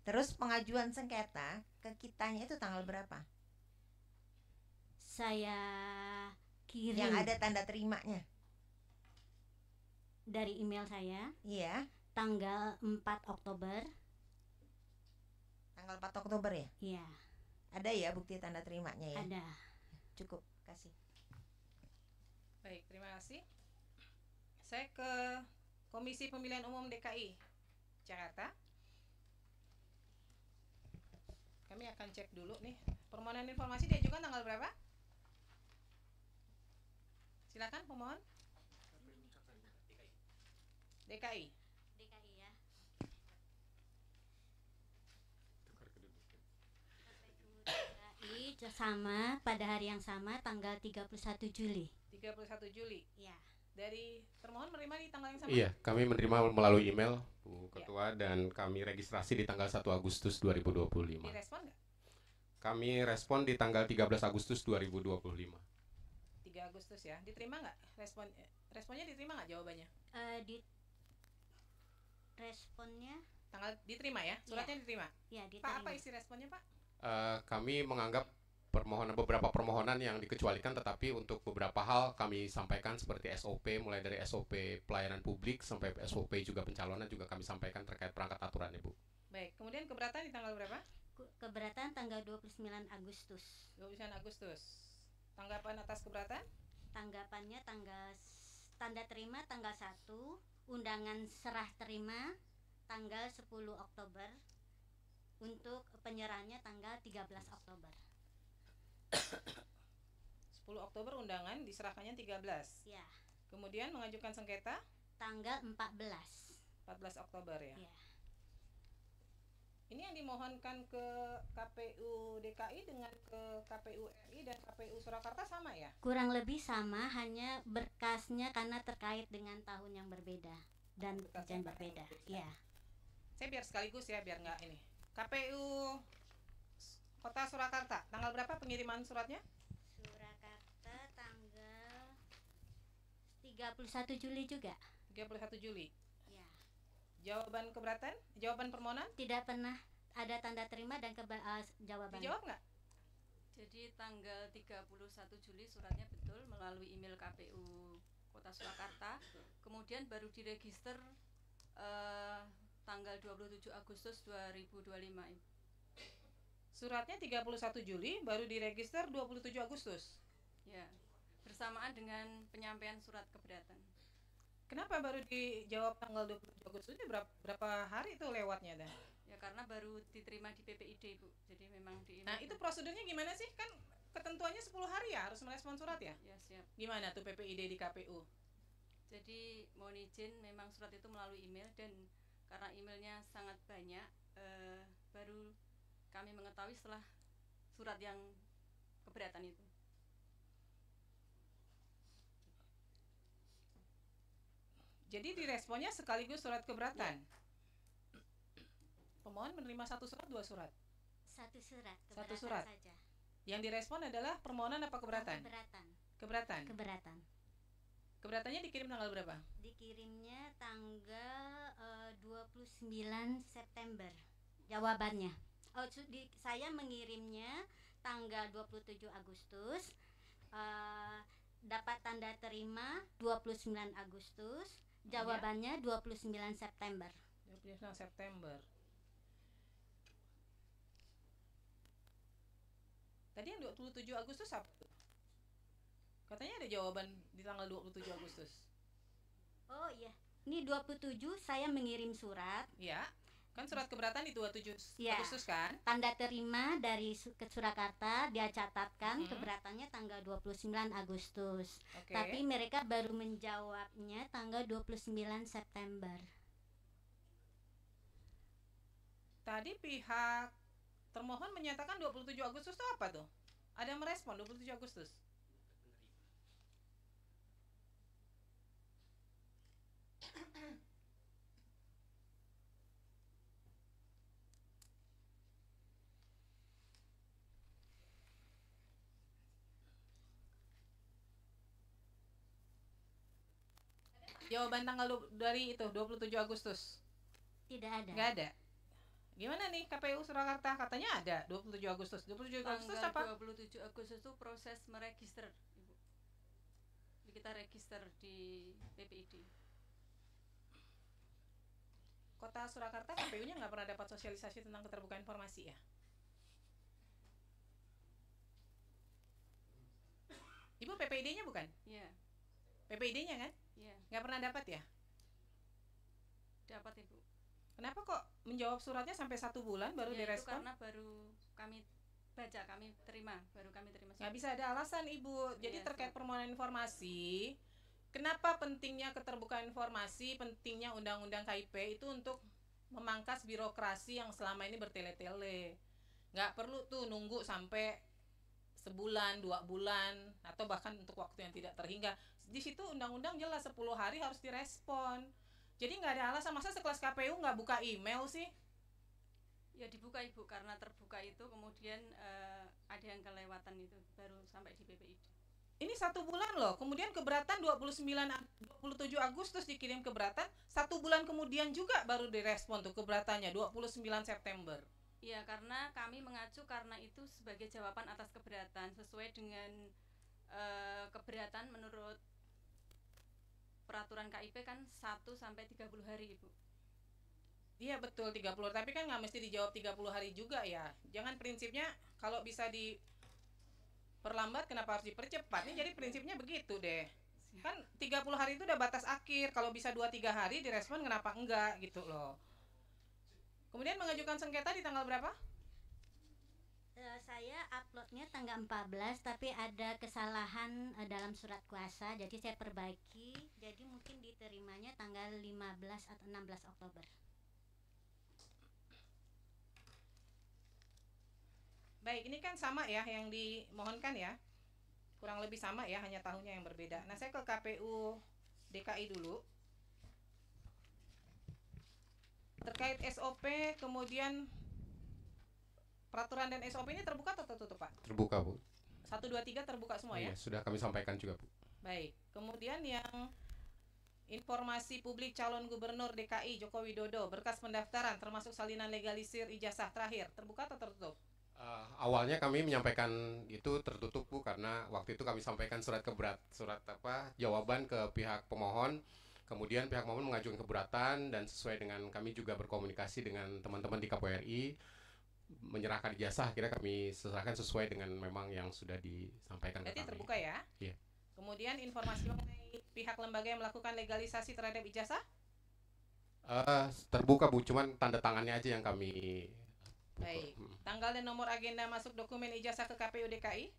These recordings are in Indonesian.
Terus pengajuan sengketa ke kitanya itu tanggal berapa? Saya kirim Yang ada tanda terimanya. dari email saya Iya, tanggal 4 Oktober. tanggal 4 Oktober ya. Iya, Ada ya bukti tanda terimanya ya. ada. Cukup, kasih. Baik, terima kasih. Saya ke Komisi Pemilihan Umum DKI Jakarta. Kami akan cek dulu nih. Permohonan informasi diajukan tanggal berapa? Silakan pemohon. DKI. DKI ya. KPU DKI sama pada hari yang sama tanggal 31 Juli. 31 Juli. Ya. Dari termohon menerima di tanggal yang sama? Iya, kami menerima melalui email Bu Ketua dan kami registrasi di tanggal 1 Agustus 2025. Direspon nggak? Kami respon di tanggal 13 Agustus 2025. 3 Agustus ya. Diterima nggak? Responnya diterima nggak jawabannya? Di responnya Tanggal diterima ya? Suratnya diterima? ya Pak, apa diterima. isi responnya Pak? Kami menganggap beberapa permohonan yang dikecualikan, tetapi untuk beberapa hal kami sampaikan seperti SOP, mulai dari SOP pelayanan publik sampai SOP juga pencalonan juga kami sampaikan terkait perangkat aturannya Bu. Baik, kemudian keberatan di tanggal berapa? Keberatan tanggal 29 Agustus. 29 Agustus. Tanggapan atas keberatan? Tanggapannya tanda terima tanggal 1, undangan serah terima tanggal 10 Oktober, untuk penyerahannya tanggal 13 Oktober. 10 Oktober undangan diserahkannya 13. Ya, Kemudian mengajukan sengketa tanggal 14. 14 Oktober ya. Ya. Ini yang dimohonkan ke KPU DKI dengan ke KPU RI dan KPU Surakarta sama ya? Kurang lebih sama, hanya berkasnya karena terkait dengan tahun yang berbeda dan Berkasnya yang karena berbeda. berbeda. Ya. Saya biar sekaligus ya, biar nggak ini. KPU Kota Surakarta, tanggal berapa pengiriman suratnya? Surakarta tanggal 31 Juli juga. 31 Juli. Ya. Jawaban keberatan? Jawaban permohonan? Tidak pernah ada tanda terima dan jawaban. Dijawab nggak? Jadi tanggal 31 Juli suratnya betul melalui email KPU Kota Surakarta. Kemudian baru diregister tanggal 27 Agustus 2025. Suratnya 31 Juli, baru diregister 27 Agustus. Ya, bersamaan dengan penyampaian surat keberatan. Kenapa baru dijawab tanggal 27 Agustus? Berapa hari itu lewatnya dah? Ya karena baru diterima di PPID Bu. Jadi memang di Nah itu prosedurnya gimana sih? Kan ketentuannya 10 hari ya harus merespon surat ya? Ya siap. Gimana tuh PPID di KPU? Jadi mohon izin, memang surat itu melalui email dan karena emailnya sangat banyak, baru kami mengetahui setelah surat yang keberatan itu. Jadi diresponnya sekaligus surat keberatan. Pemohon menerima satu surat, dua surat. Satu surat. Satu surat. Saja. Yang direspon adalah permohonan apa keberatan? Keberatan. Keberatan. Keberatan. Keberatannya dikirim tanggal berapa? Dikirimnya tanggal 29 September. Jawabannya. Saya mengirimnya tanggal 27 Agustus. Dapat tanda terima 29 Agustus. Jawabannya 29 September. 29 September. Tadi yang 27 Agustus apa tuh? Katanya ada jawaban di tanggal 27 Agustus. Oh iya, ini 27 saya mengirim surat. Ya, kan surat keberatan di 27 Ya. Agustus kan? Tanda terima dari ke Surakarta, dia catatkan keberatannya tanggal 29 Agustus. Oke. Tapi mereka baru menjawabnya tanggal 29 September. Tadi pihak termohon menyatakan 27 Agustus itu apa tuh? Ada yang merespon 27 Agustus? Jawaban tanggal dari itu 27 Agustus. Tidak ada. Nggak ada. Gimana nih KPU Surakarta? Katanya ada 27 Agustus. 27 Agustus Tanggal apa? 27 Agustus itu proses meregister, Ibu. Jadi kita register di PPID. Kota Surakarta KPU-nya nggak pernah dapat sosialisasi tentang keterbukaan informasi ya? Ibu PPID-nya bukan? Iya, PPID-nya kan? iya, Nggak pernah dapat ya? dapat Ibu. Kenapa kok menjawab suratnya sampai 1 bulan baru Ya, itu direspon? karena baru kami baca, kami terima Nggak surat. bisa ada alasan Ibu. Jadi Iya, terkait siap. permohonan informasi, kenapa pentingnya keterbukaan informasi, pentingnya undang-undang KIP itu untuk memangkas birokrasi yang selama ini bertele-tele. Nggak perlu tuh nunggu sampai sebulan, 2 bulan, atau bahkan untuk waktu yang tidak terhingga. Di situ undang-undang jelas 10 hari harus direspon. Jadi nggak ada alasan, masa sekelas KPU nggak buka email sih? Ya dibuka Ibu, karena terbuka itu kemudian ada yang kelewatan itu baru sampai di PPID. Ini 1 bulan loh, kemudian keberatan 27 Agustus dikirim keberatan, 1 bulan kemudian juga baru direspon tuh keberatannya 29 September. Iya, karena kami mengacu karena itu sebagai jawaban atas keberatan sesuai dengan keberatan menurut peraturan KIP kan 1 sampai 30 hari Ibu. Iya betul 30, tapi kan nggak mesti dijawab 30 hari juga ya. Jangan prinsipnya kalau bisa diperlambat kenapa harus dipercepat? Ini jadi prinsipnya begitu deh. Kan 30 hari itu udah batas akhir, kalau bisa 2-3 hari direspon kenapa enggak gitu loh. Kemudian mengajukan sengketa di tanggal berapa? Saya uploadnya tanggal 14 tapi ada kesalahan dalam surat kuasa, jadi saya perbaiki, jadi mungkin diterimanya tanggal 15 atau 16 Oktober. Baik, ini kan sama ya yang dimohonkan ya. Kurang lebih sama ya, hanya tahunnya yang berbeda. Nah, saya ke KPU DKI dulu. Terkait SOP, kemudian peraturan dan SOP ini terbuka atau tertutup, Pak? Terbuka, Bu. 1, 2, 3 terbuka semua ya? Iya, sudah kami sampaikan juga, Bu. Baik. Kemudian yang informasi publik calon gubernur DKI Joko Widodo, berkas pendaftaran termasuk salinan legalisir ijazah terakhir, terbuka atau tertutup? Awalnya kami menyampaikan itu tertutup, Bu, karena waktu itu kami sampaikan surat jawaban ke pihak pemohon. Kemudian pihak pemohon mengajukan keberatan dan sesuai dengan kami juga berkomunikasi dengan teman-teman di KPRI menyerahkan ijazah, akhirnya kami serahkan sesuai dengan memang yang sudah disampaikan ke Berarti kami. terbuka ya? Iya. Kemudian informasi mengenai pihak lembaga yang melakukan legalisasi terhadap ijazah? Terbuka, Bu, cuman tanda tangannya aja yang kami Baik. Tanggal dan nomor agenda masuk dokumen ijazah ke KPU DKI?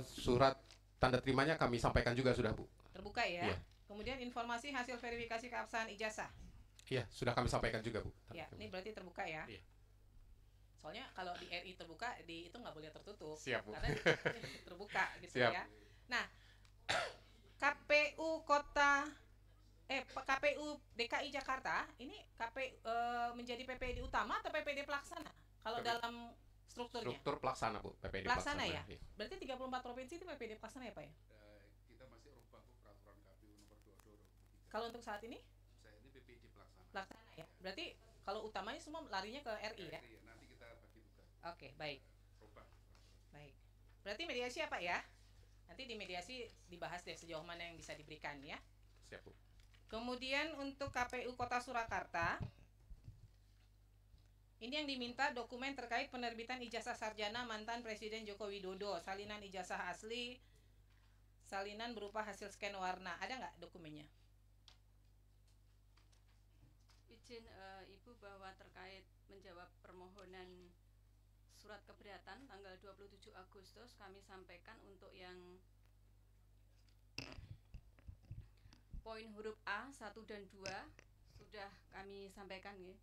Surat tanda terimanya kami sampaikan juga sudah, Bu. Terbuka ya? Iya. Kemudian informasi hasil verifikasi keabsahan ijazah? Iya, sudah kami sampaikan juga, Bu. Ya, ini berarti terbuka ya? Iya. Soalnya kalau di RI terbuka, di itu nggak boleh tertutup. Siap, Bu. Karena terbuka gitu Siap. ya. Nah, KPU KPU DKI Jakarta ini menjadi PPD utama atau PPD pelaksana? Kalau dalam strukturnya? Struktur pelaksana, Bu. PPD Pelaksana ya? Iya. Berarti 34 provinsi itu PPD pelaksana ya, Pak ya? Kita masih rubah Bu peraturan KPU nomor 22 Kalau untuk saat ini Saya ini PPD pelaksana. pelaksana ya. Berarti kalau utamanya semua larinya ke RI ya? RI, nanti kita bagi tugas. Oke, baik. Rubah. Baik. Berarti mediasi apa ya? Nanti di mediasi dibahas deh sejauh mana yang bisa diberikan ya. Siap, Bu. Kemudian untuk KPU Kota Surakarta, ini yang diminta dokumen terkait penerbitan ijazah sarjana mantan Presiden Joko Widodo, salinan ijazah asli, salinan berupa hasil scan warna. Ada nggak dokumennya? Izin Ibu bahwa terkait menjawab permohonan surat keberatan tanggal 27 Agustus kami sampaikan untuk yang poin huruf A 1 dan 2 sudah kami sampaikan ya.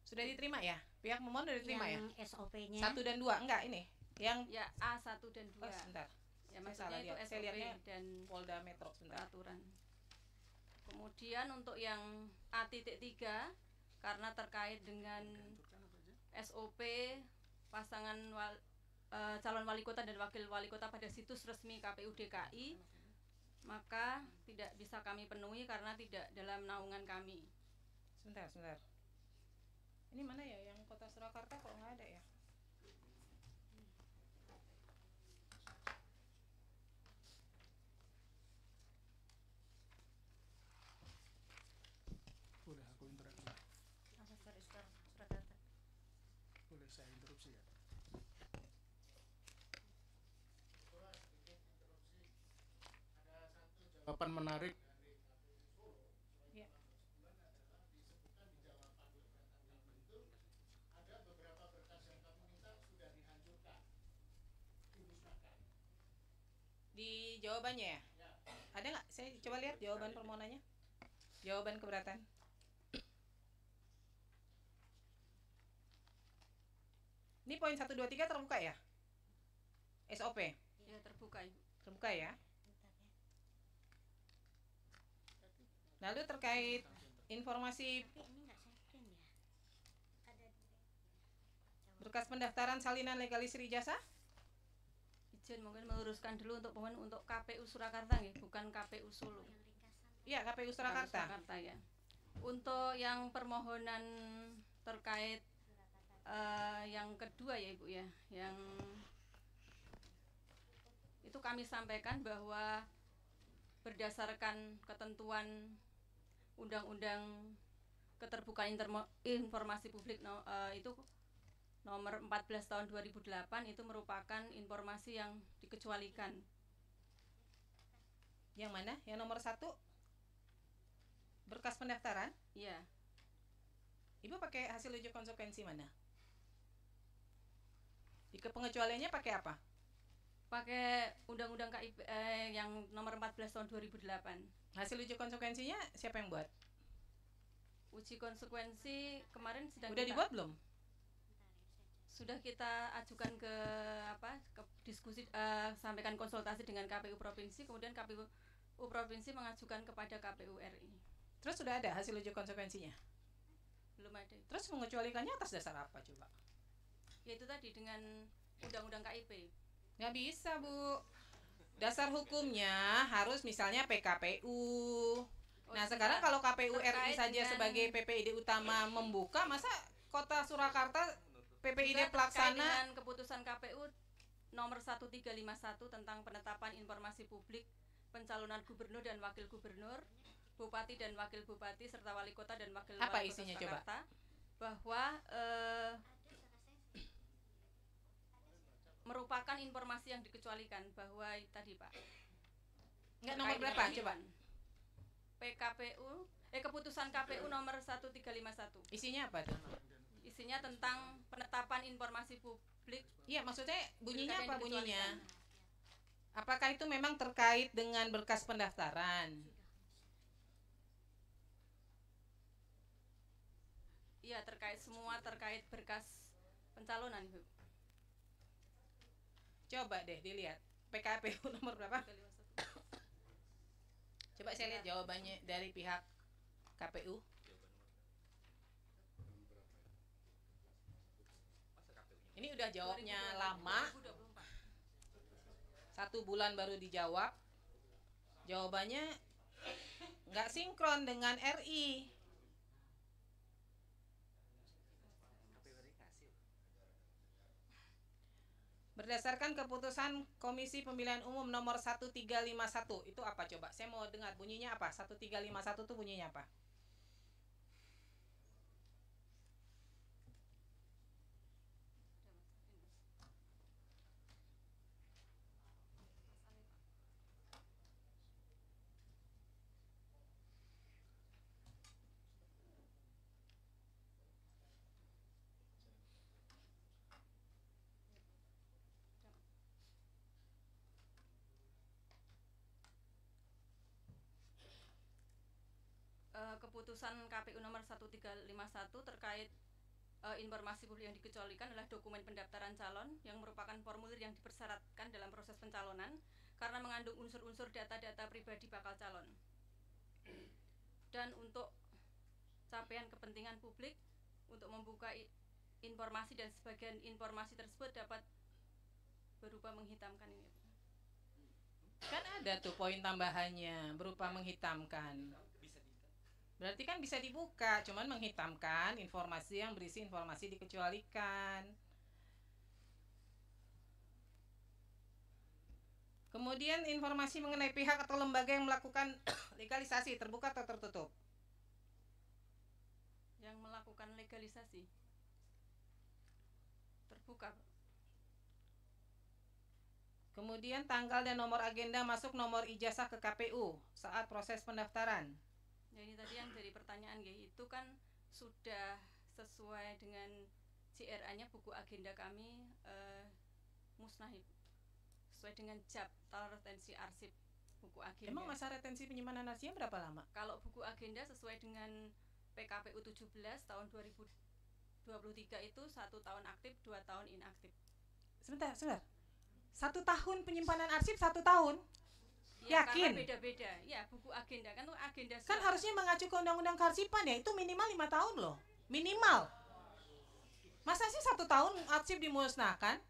Sudah diterima ya? Pihak pemohon sudah diterima ya? Yang SOP-nya 1 dan 2 enggak ini? Yang Ya A1 dan 2. sebentar. Ya Saya maksudnya salah itu lihat. Saya SOP lihatnya dan Polda Metro sebentar. peraturan. Kemudian untuk yang A.3 karena terkait dengan SOP pasangan calon wali kota dan wakil wali kota pada situs resmi KPU DKI, maka tidak bisa kami penuhi karena tidak dalam naungan kami. Sebentar. Ini mana ya yang Kota Kapan menarik? Ya. Di jawabannya ya? Ada nggak? Saya coba lihat jawaban permohonannya. Jawaban keberatan. Ini poin 1, 2, 3 terbuka ya? SOP Ya, terbuka Ibu. terbuka ya? Lalu terkait informasi Tapi ini nggak saya print ya. Ada di berkas pendaftaran salinan legalisir ijazah? Izin mungkin meluruskan dulu untuk pemohon untuk KPU Surakarta nggih, bukan KPU Solo. yang ringkasan. Iya, KPU Surakarta. Surakarta ya. Untuk yang permohonan terkait yang kedua ya Ibu ya, yang itu kami sampaikan bahwa berdasarkan ketentuan Undang-Undang Keterbukaan Informasi Publik itu nomor 14 tahun 2008 itu merupakan informasi yang dikecualikan. Yang mana? Yang nomor 1? Berkas pendaftaran? Iya, Ibu pakai hasil uji konsekuensi mana? Di pengecualiannya pakai apa? pakai Undang-Undang KIP yang nomor 14 tahun 2008. Hasil uji konsekuensinya siapa yang buat? Uji konsekuensi kemarin sedang Udah kita- dibuat belum? sudah kita ajukan ke diskusi, sampaikan konsultasi dengan KPU provinsi, kemudian KPU provinsi mengajukan kepada KPU RI. Terus sudah ada hasil uji konsekuensinya? Belum ada. Terus mengecualikannya atas dasar apa coba? Yaitu tadi dengan Undang-Undang KIP. Nggak bisa, Bu. Dasar hukumnya harus misalnya PKPU. Nah, sekarang kalau KPU RI terkait saja dengan- sebagai PPID utama membuka, masa Kota Surakarta PPID juga terkait pelaksana dengan keputusan KPU nomor 1351 tentang penetapan informasi publik pencalonan gubernur dan wakil gubernur, bupati dan wakil bupati serta wali kota dan wakil Apa wali kota isinya coba? Surakarta, bahwa merupakan informasi yang dikecualikan, bahwa tadi Pak. nggak nomor terkait berapa dengan coba? PKPU keputusan KPU nomor 1351. Isinya apa tuh? Isinya tentang penetapan informasi publik. Iya, maksudnya bunyinya pilkada apa yang bunyinya? dikecualikan. Apakah itu memang terkait dengan berkas pendaftaran? Iya, terkait berkas pencalonan Ibu. Coba deh dilihat PKPU nomor berapa? 1351. Coba saya lihat jawabannya dari pihak KPU. Ini udah jawabnya lama, 2024. 1 bulan baru dijawab. Jawabannya nggak sinkron dengan RI. Berdasarkan keputusan Komisi Pemilihan Umum nomor 1351, itu apa coba? Saya mau dengar bunyinya apa? 1351 itu bunyinya apa? Keputusan KPU nomor 1351 terkait informasi publik yang dikecualikan adalah dokumen pendaftaran calon yang merupakan formulir yang dipersyaratkan dalam proses pencalonan karena mengandung unsur-unsur data-data pribadi bakal calon. Dan untuk capaian kepentingan publik untuk membuka informasi dan sebagian informasi tersebut dapat berupa menghitamkan ini. Kan ada tuh poin tambahannya berupa menghitamkan. Berarti kan bisa dibuka, cuman menghitamkan informasi yang berisi informasi dikecualikan. Kemudian informasi mengenai pihak atau lembaga yang melakukan legalisasi terbuka atau tertutup? Yang melakukan legalisasi terbuka. Kemudian tanggal dan nomor agenda masuk nomor ijazah ke KPU saat proses pendaftaran. Ya ini tadi yang dari pertanyaan nggih, itu kan sudah sesuai dengan JRA-nya buku agenda kami musnah Ibu. Sesuai dengan jadwal retensi arsip buku agenda. Emang masa retensi penyimpanan arsipnya berapa lama? Kalau buku agenda sesuai dengan PKPU 17 tahun 2023 itu 1 tahun aktif, 2 tahun inaktif. Sebentar. 1 tahun penyimpanan arsip 1 tahun? Ya, Yakin? karena beda-beda. Ya, buku agenda kan tuh agenda Kan surat. harusnya mengacu ke undang-undang kearsipan ya, itu minimal 5 tahun loh. Minimal. Masa sih 1 tahun arsip dimusnahkan?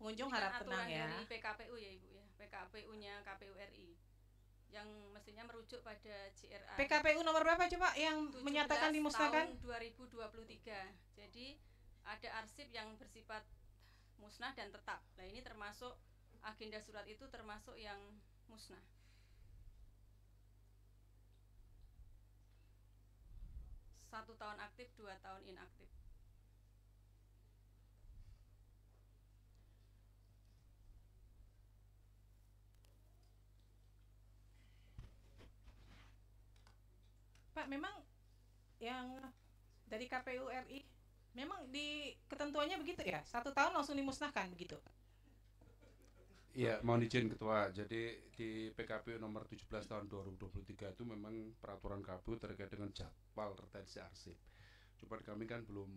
Pengunjung Ini kan harap aturan tenang ya. dari PKPU ya Ibu ya, PKPU-nya KPU RI yang mestinya merujuk pada JRA PKPU nomor berapa coba yang 17 menyatakan dimusnahkan? tahun 2023. Jadi ada arsip yang bersifat musnah dan tetap. Nah ini termasuk agenda surat itu termasuk yang musnah. Satu tahun aktif, 2 tahun inaktif. Pak, memang yang dari KPU RI memang di ketentuannya begitu ya? 1 tahun langsung dimusnahkan begitu? Iya, mohon izin Ketua. Jadi di PKPU nomor 17 tahun 2023 itu memang peraturan KPU terkait dengan jadwal retensi arsip. Cuma kami kan belum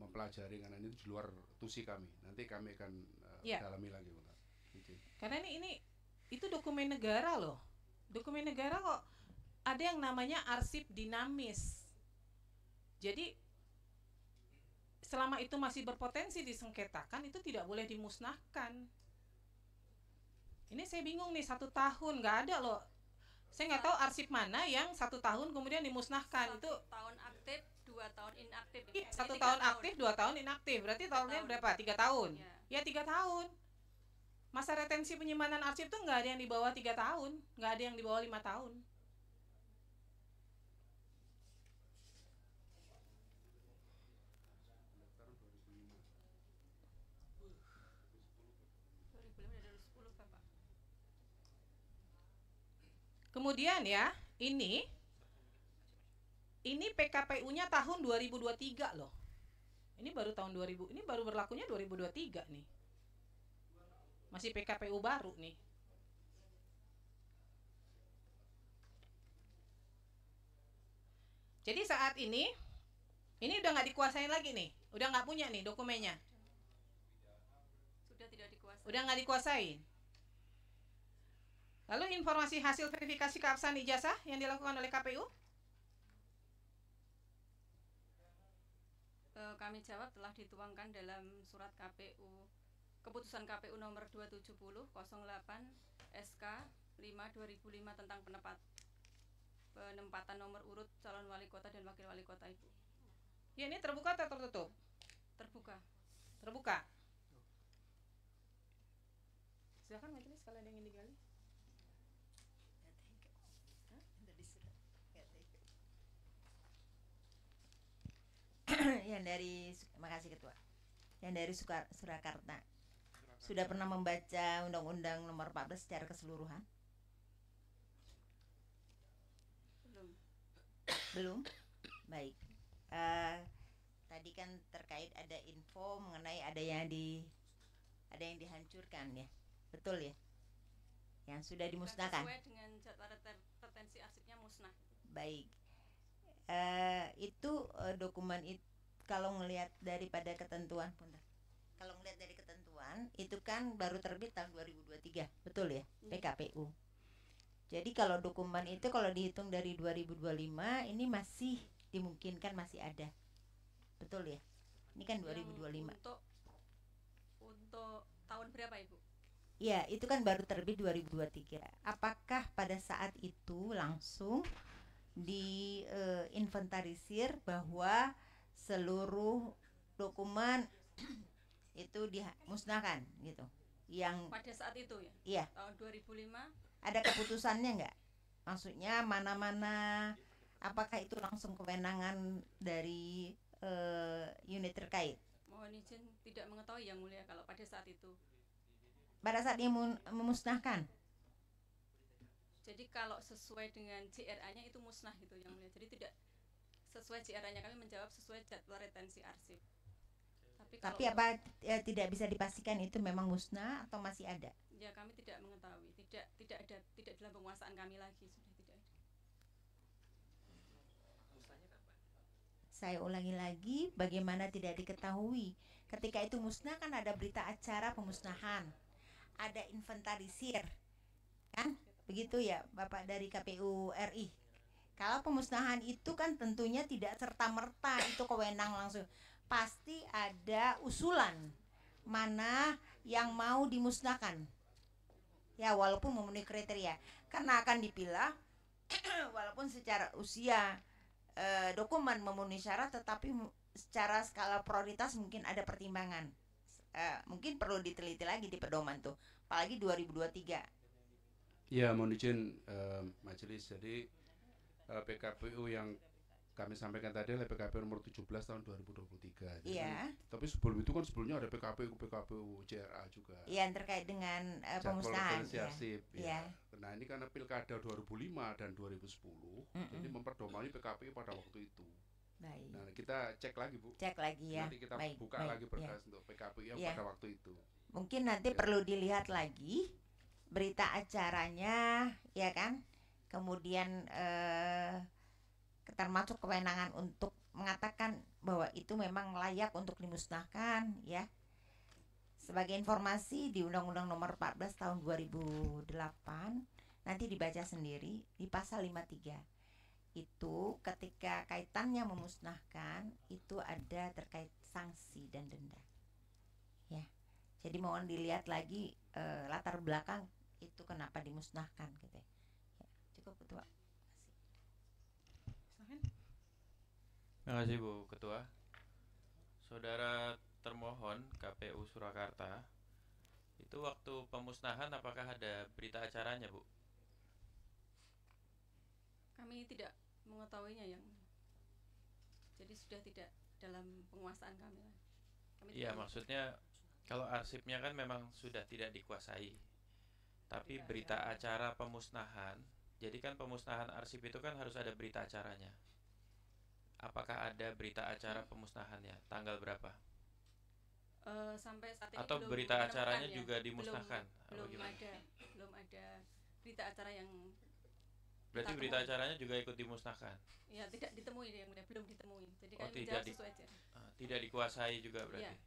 mempelajari karena ini di luar tusi kami. Nanti kami akan dalami lagi, Pak. Izin. Karena ini itu dokumen negara loh. Dokumen negara kok ada yang namanya arsip dinamis. Jadi selama itu masih berpotensi disengketakan itu tidak boleh dimusnahkan. Ini saya bingung nih, 1 tahun nggak ada loh. Saya nggak tahu arsip mana yang 1 tahun kemudian dimusnahkan. 1 Itu tahun aktif, 2 tahun inaktif. iya, Ini 1 3 tahun aktif, 2 tahun inaktif. Berarti tahunnya tahun. berapa? 3 tahun. Ya. Ya 3 tahun. Masa retensi penyimpanan arsip tuh nggak ada yang di bawah 3 tahun, nggak ada yang di bawah 5 tahun. Kemudian ya, ini PKPU-nya tahun 2023 loh. Ini baru tahun 2000, ini baru berlakunya 2023 nih. Masih PKPU baru nih. Jadi saat ini udah nggak dikuasain lagi nih, udah nggak punya nih dokumennya, Sudah tidak dikuasai. udah nggak dikuasain. Lalu informasi hasil verifikasi keabsahan ijazah yang dilakukan oleh KPU? Kami jawab telah dituangkan dalam surat KPU keputusan KPU nomor 270/08 SK 5/2005 tentang penempatan nomor urut calon wali kota dan wakil wali kota Ibu. Ya, ini terbuka atau tertutup? Terbuka. Terbuka. Silakan majelis kalau ada yang ingin digali. Yang dari, makasih Ketua. Yang dari Surakarta sudah pernah membaca Undang-Undang Nomor 14 secara keseluruhan? Belum? Baik. Tadi kan terkait ada info mengenai ada yang dihancurkan ya, betul ya? Yang sudah dimusnahkan. Sesuai dengan jadwal retensi arsipnya musnah. Baik. Itu dokumen itu kalau ngelihat daripada ketentuan, kalau ngelihat dari ketentuan itu kan baru terbit tahun 2023, betul ya? PKPU. Jadi kalau dokumen itu kalau dihitung dari 2025 ini masih dimungkinkan masih ada, betul ya? Ini kan 2025. Untuk tahun berapa Ibu? Ya, itu kan baru terbit 2023. Apakah pada saat itu langsung diinventarisir bahwa seluruh dokumen itu dimusnahkan gitu? Yang Pada saat itu ya? Iya. Tahun 2005 ada keputusannya nggak? Maksudnya mana-mana, apakah itu langsung kewenangan dari unit terkait? Mohon izin tidak mengetahui Yang Mulia kalau pada saat itu. Pada saat dia memusnahkan. Jadi kalau sesuai dengan JRA-nya itu musnah gitu Yang Mulia. Jadi tidak sesuai JRA-nya, kami menjawab sesuai jadwal retensi arsip. Tapi apa tidak bisa dipastikan itu memang musnah atau masih ada? Ya kami tidak mengetahui, tidak dalam penguasaan kami lagi, sudah tidak ada. Saya ulangi lagi, bagaimana tidak diketahui? Ketika itu musnah kan ada berita acara pemusnahan, ada inventarisir, kan? Begitu ya Bapak dari KPU RI. Kalau pemusnahan itu kan tentunya tidak serta-merta itu kewenang langsung. Pasti ada usulan mana yang mau dimusnahkan. Ya walaupun memenuhi kriteria, karena akan dipilah walaupun secara usia dokumen memenuhi syarat, tetapi secara skala prioritas mungkin ada pertimbangan. Mungkin perlu diteliti lagi di pedoman tuh, apalagi 2023. Ya, mohon izin majelis. Jadi PKPU yang kami sampaikan tadi adalah PKPU nomor 17 tahun 2023. Jadi Iya. tapi sebelum itu kan sebelumnya ada PKPU JRA juga. Iya, yang terkait dengan Jadwal pemusnahan. retensi arsip, Iya. ya. Nah ini karena pilkada 2005 dan 2010, jadi memperdomani PKPU pada waktu itu. Baik. Nah kita cek lagi Bu. Cek lagi ya. Nanti kita Baik, buka baik, lagi berkas untuk PKPU yang Iya. pada waktu itu. Mungkin nanti Ya. perlu dilihat lagi berita acaranya, ya kan? Kemudian termasuk kewenangan untuk mengatakan bahwa itu memang layak untuk dimusnahkan, ya. Sebagai informasi di Undang-Undang Nomor 14 Tahun 2008 nanti dibaca sendiri di pasal 53. Itu ketika kaitannya memusnahkan itu ada terkait sanksi dan denda. Ya. Jadi mohon dilihat lagi latar belakang itu kenapa dimusnahkan gitu ya. Ya, cukup Ketua. Terima kasih Bu Ketua. Saudara termohon KPU Surakarta, itu waktu pemusnahan apakah ada berita acaranya Bu? Kami tidak mengetahuinya Yang Mulia. Jadi sudah tidak dalam penguasaan kami lagi. Iya, maksudnya kalau arsipnya kan memang sudah tidak dikuasai. Tapi Tidak berita acara pemusnahan, jadi kan pemusnahan arsip itu kan harus ada berita acaranya. Apakah ada berita acara pemusnahannya? Tanggal berapa? Sampai saat ini Atau belum berita menemukan acaranya ya. juga dimusnahkan? Belum Apa gimana? belum ada berita acara yang Berarti kita berita temui. acaranya juga ikut dimusnahkan? Ya tidak ditemui Yang Mulia, belum ditemui. Jadi Oh, kami tidak menjawab di- sesuai aja. Tidak dikuasai juga berarti? Iya.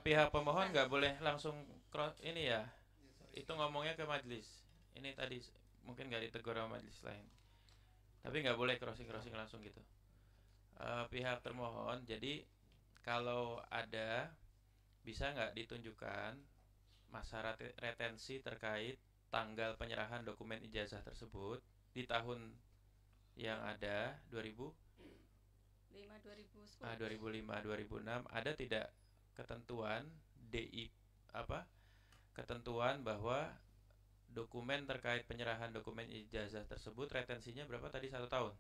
Pihak pemohon nggak boleh langsung ini ya, itu ngomongnya ke majelis. Ini tadi mungkin nggak ditegur sama majelis lain, tapi nggak boleh crossing langsung gitu. Pihak termohon, jadi kalau ada bisa nggak ditunjukkan masa retensi terkait tanggal penyerahan dokumen ijazah tersebut di tahun yang ada 2005, 2010. 2006 ada tidak ketentuan ketentuan bahwa dokumen terkait penyerahan dokumen ijazah tersebut retensinya berapa tadi, 1 tahun?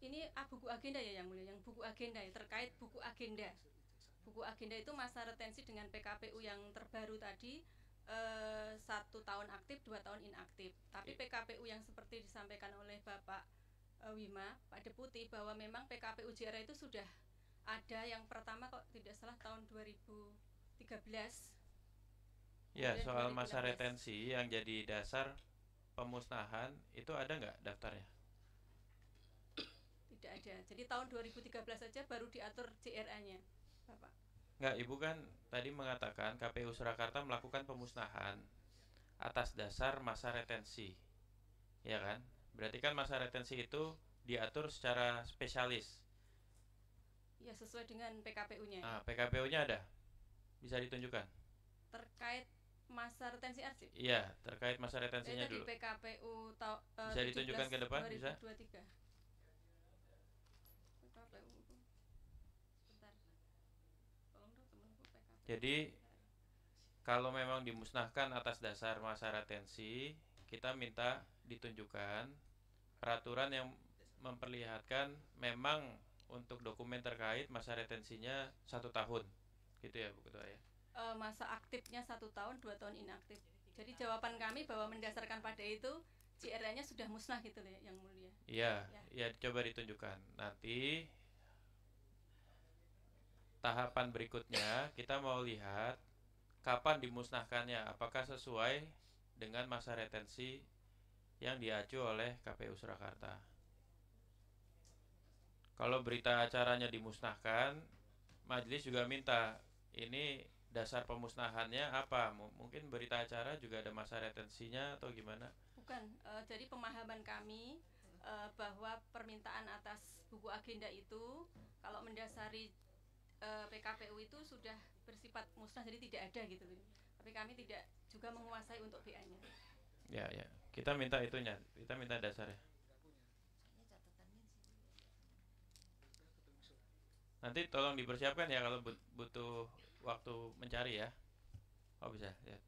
Ini buku agenda ya Yang Mulia, yang buku agenda ya, terkait buku agenda. Buku agenda itu masa retensi dengan PKPU yang terbaru tadi 1 tahun aktif, 2 tahun inaktif. Tapi PKPU yang seperti disampaikan oleh Bapak Wima, Pak Deputi, bahwa memang PKPU JRA itu sudah ada yang pertama kok tidak salah tahun 2013. Ya, Kemudian soal masa 2016. retensi yang jadi dasar pemusnahan itu ada nggak daftarnya? Tidak ada. Jadi tahun 2013 saja baru diatur JRA-nya, Bapak. Nggak, Ibu kan tadi mengatakan KPU Surakarta melakukan pemusnahan atas dasar masa retensi, ya kan? Berarti kan masa retensi itu diatur secara spesialis. Ya sesuai dengan PKPU-nya. Nah, PKPU-nya ada? Bisa ditunjukkan? Terkait masa retensi arsip. Iya, terkait masa retensinya Tadi dulu. PKPU Bisa ditunjukkan ke depan, bisa? 2023. PKPU. Sebentar. Tolong dong temanku PKPU. Jadi kalau memang dimusnahkan atas dasar masa retensi, kita minta ditunjukkan peraturan yang memperlihatkan memang untuk dokumen terkait masa retensinya 1 tahun, gitu ya Bu Ketua ya. Masa aktifnya 1 tahun, 2 tahun inaktif. Jadi jawaban kami bahwa mendasarkan pada itu JRN-nya sudah musnah gitu loh yang mulia. Iya, ya coba ditunjukkan. Nanti tahapan berikutnya kita mau lihat kapan dimusnahkannya, apakah sesuai dengan masa retensi yang diacu oleh KPU Surakarta. Kalau berita acaranya dimusnahkan, majelis juga minta ini dasar pemusnahannya apa? Mungkin berita acara juga ada masa retensinya atau gimana? Bukan, jadi pemahaman kami bahwa permintaan atas buku agenda itu kalau mendasari PKPU itu sudah bersifat musnah, jadi tidak ada gitu loh. Tapi kami tidak juga menguasai untuk BA-nya. Ya, kita minta itunya, kita minta dasarnya. Nanti tolong dipersiapkan ya kalau butuh waktu mencari ya. Oh bisa, lihat.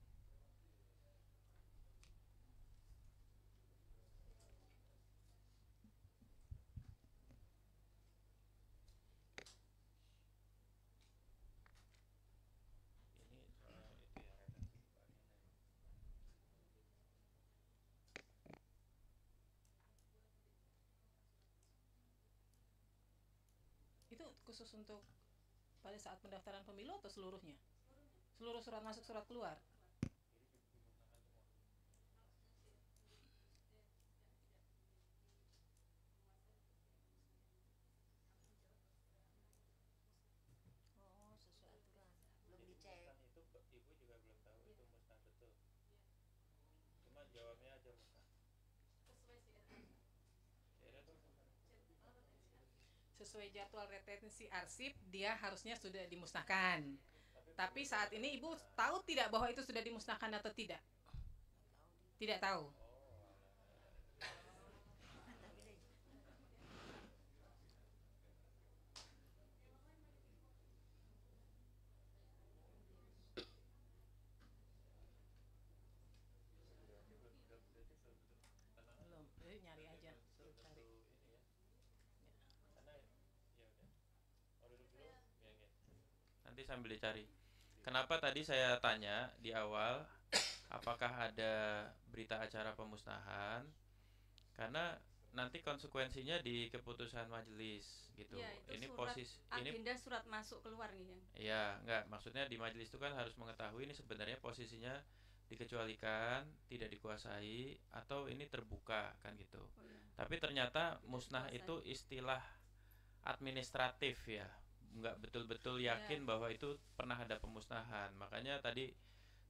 Itu khusus untuk pada saat pendaftaran pemilu atau seluruhnya? Seluruh surat masuk, surat keluar. Oh, sesuai aturan. Belum dicek. Itu Ibu juga belum tahu itu musnah betul. Cuma jawabnya aja musnah. Sesuai jadwal retensi arsip, dia harusnya sudah dimusnahkan. Tapi saat ini Ibu tahu tidak bahwa itu sudah dimusnahkan atau tidak? Tidak tahu. Belum, nyari aja, suruh cari. Nanti sambil dicari. Kenapa tadi saya tanya di awal apakah ada berita acara pemusnahan? Karena nanti konsekuensinya di keputusan majelis gitu. Ya, itu ini surat posisi agenda surat masuk keluar nih yang. Ya, enggak, maksudnya di majelis itu kan harus mengetahui ini sebenarnya posisinya dikecualikan, tidak dikuasai atau ini terbuka kan gitu. Oh, ya. Tapi ternyata musnah Dikuasai. itu istilah administratif ya, nggak betul-betul yakin bahwa itu pernah ada pemusnahan. Makanya tadi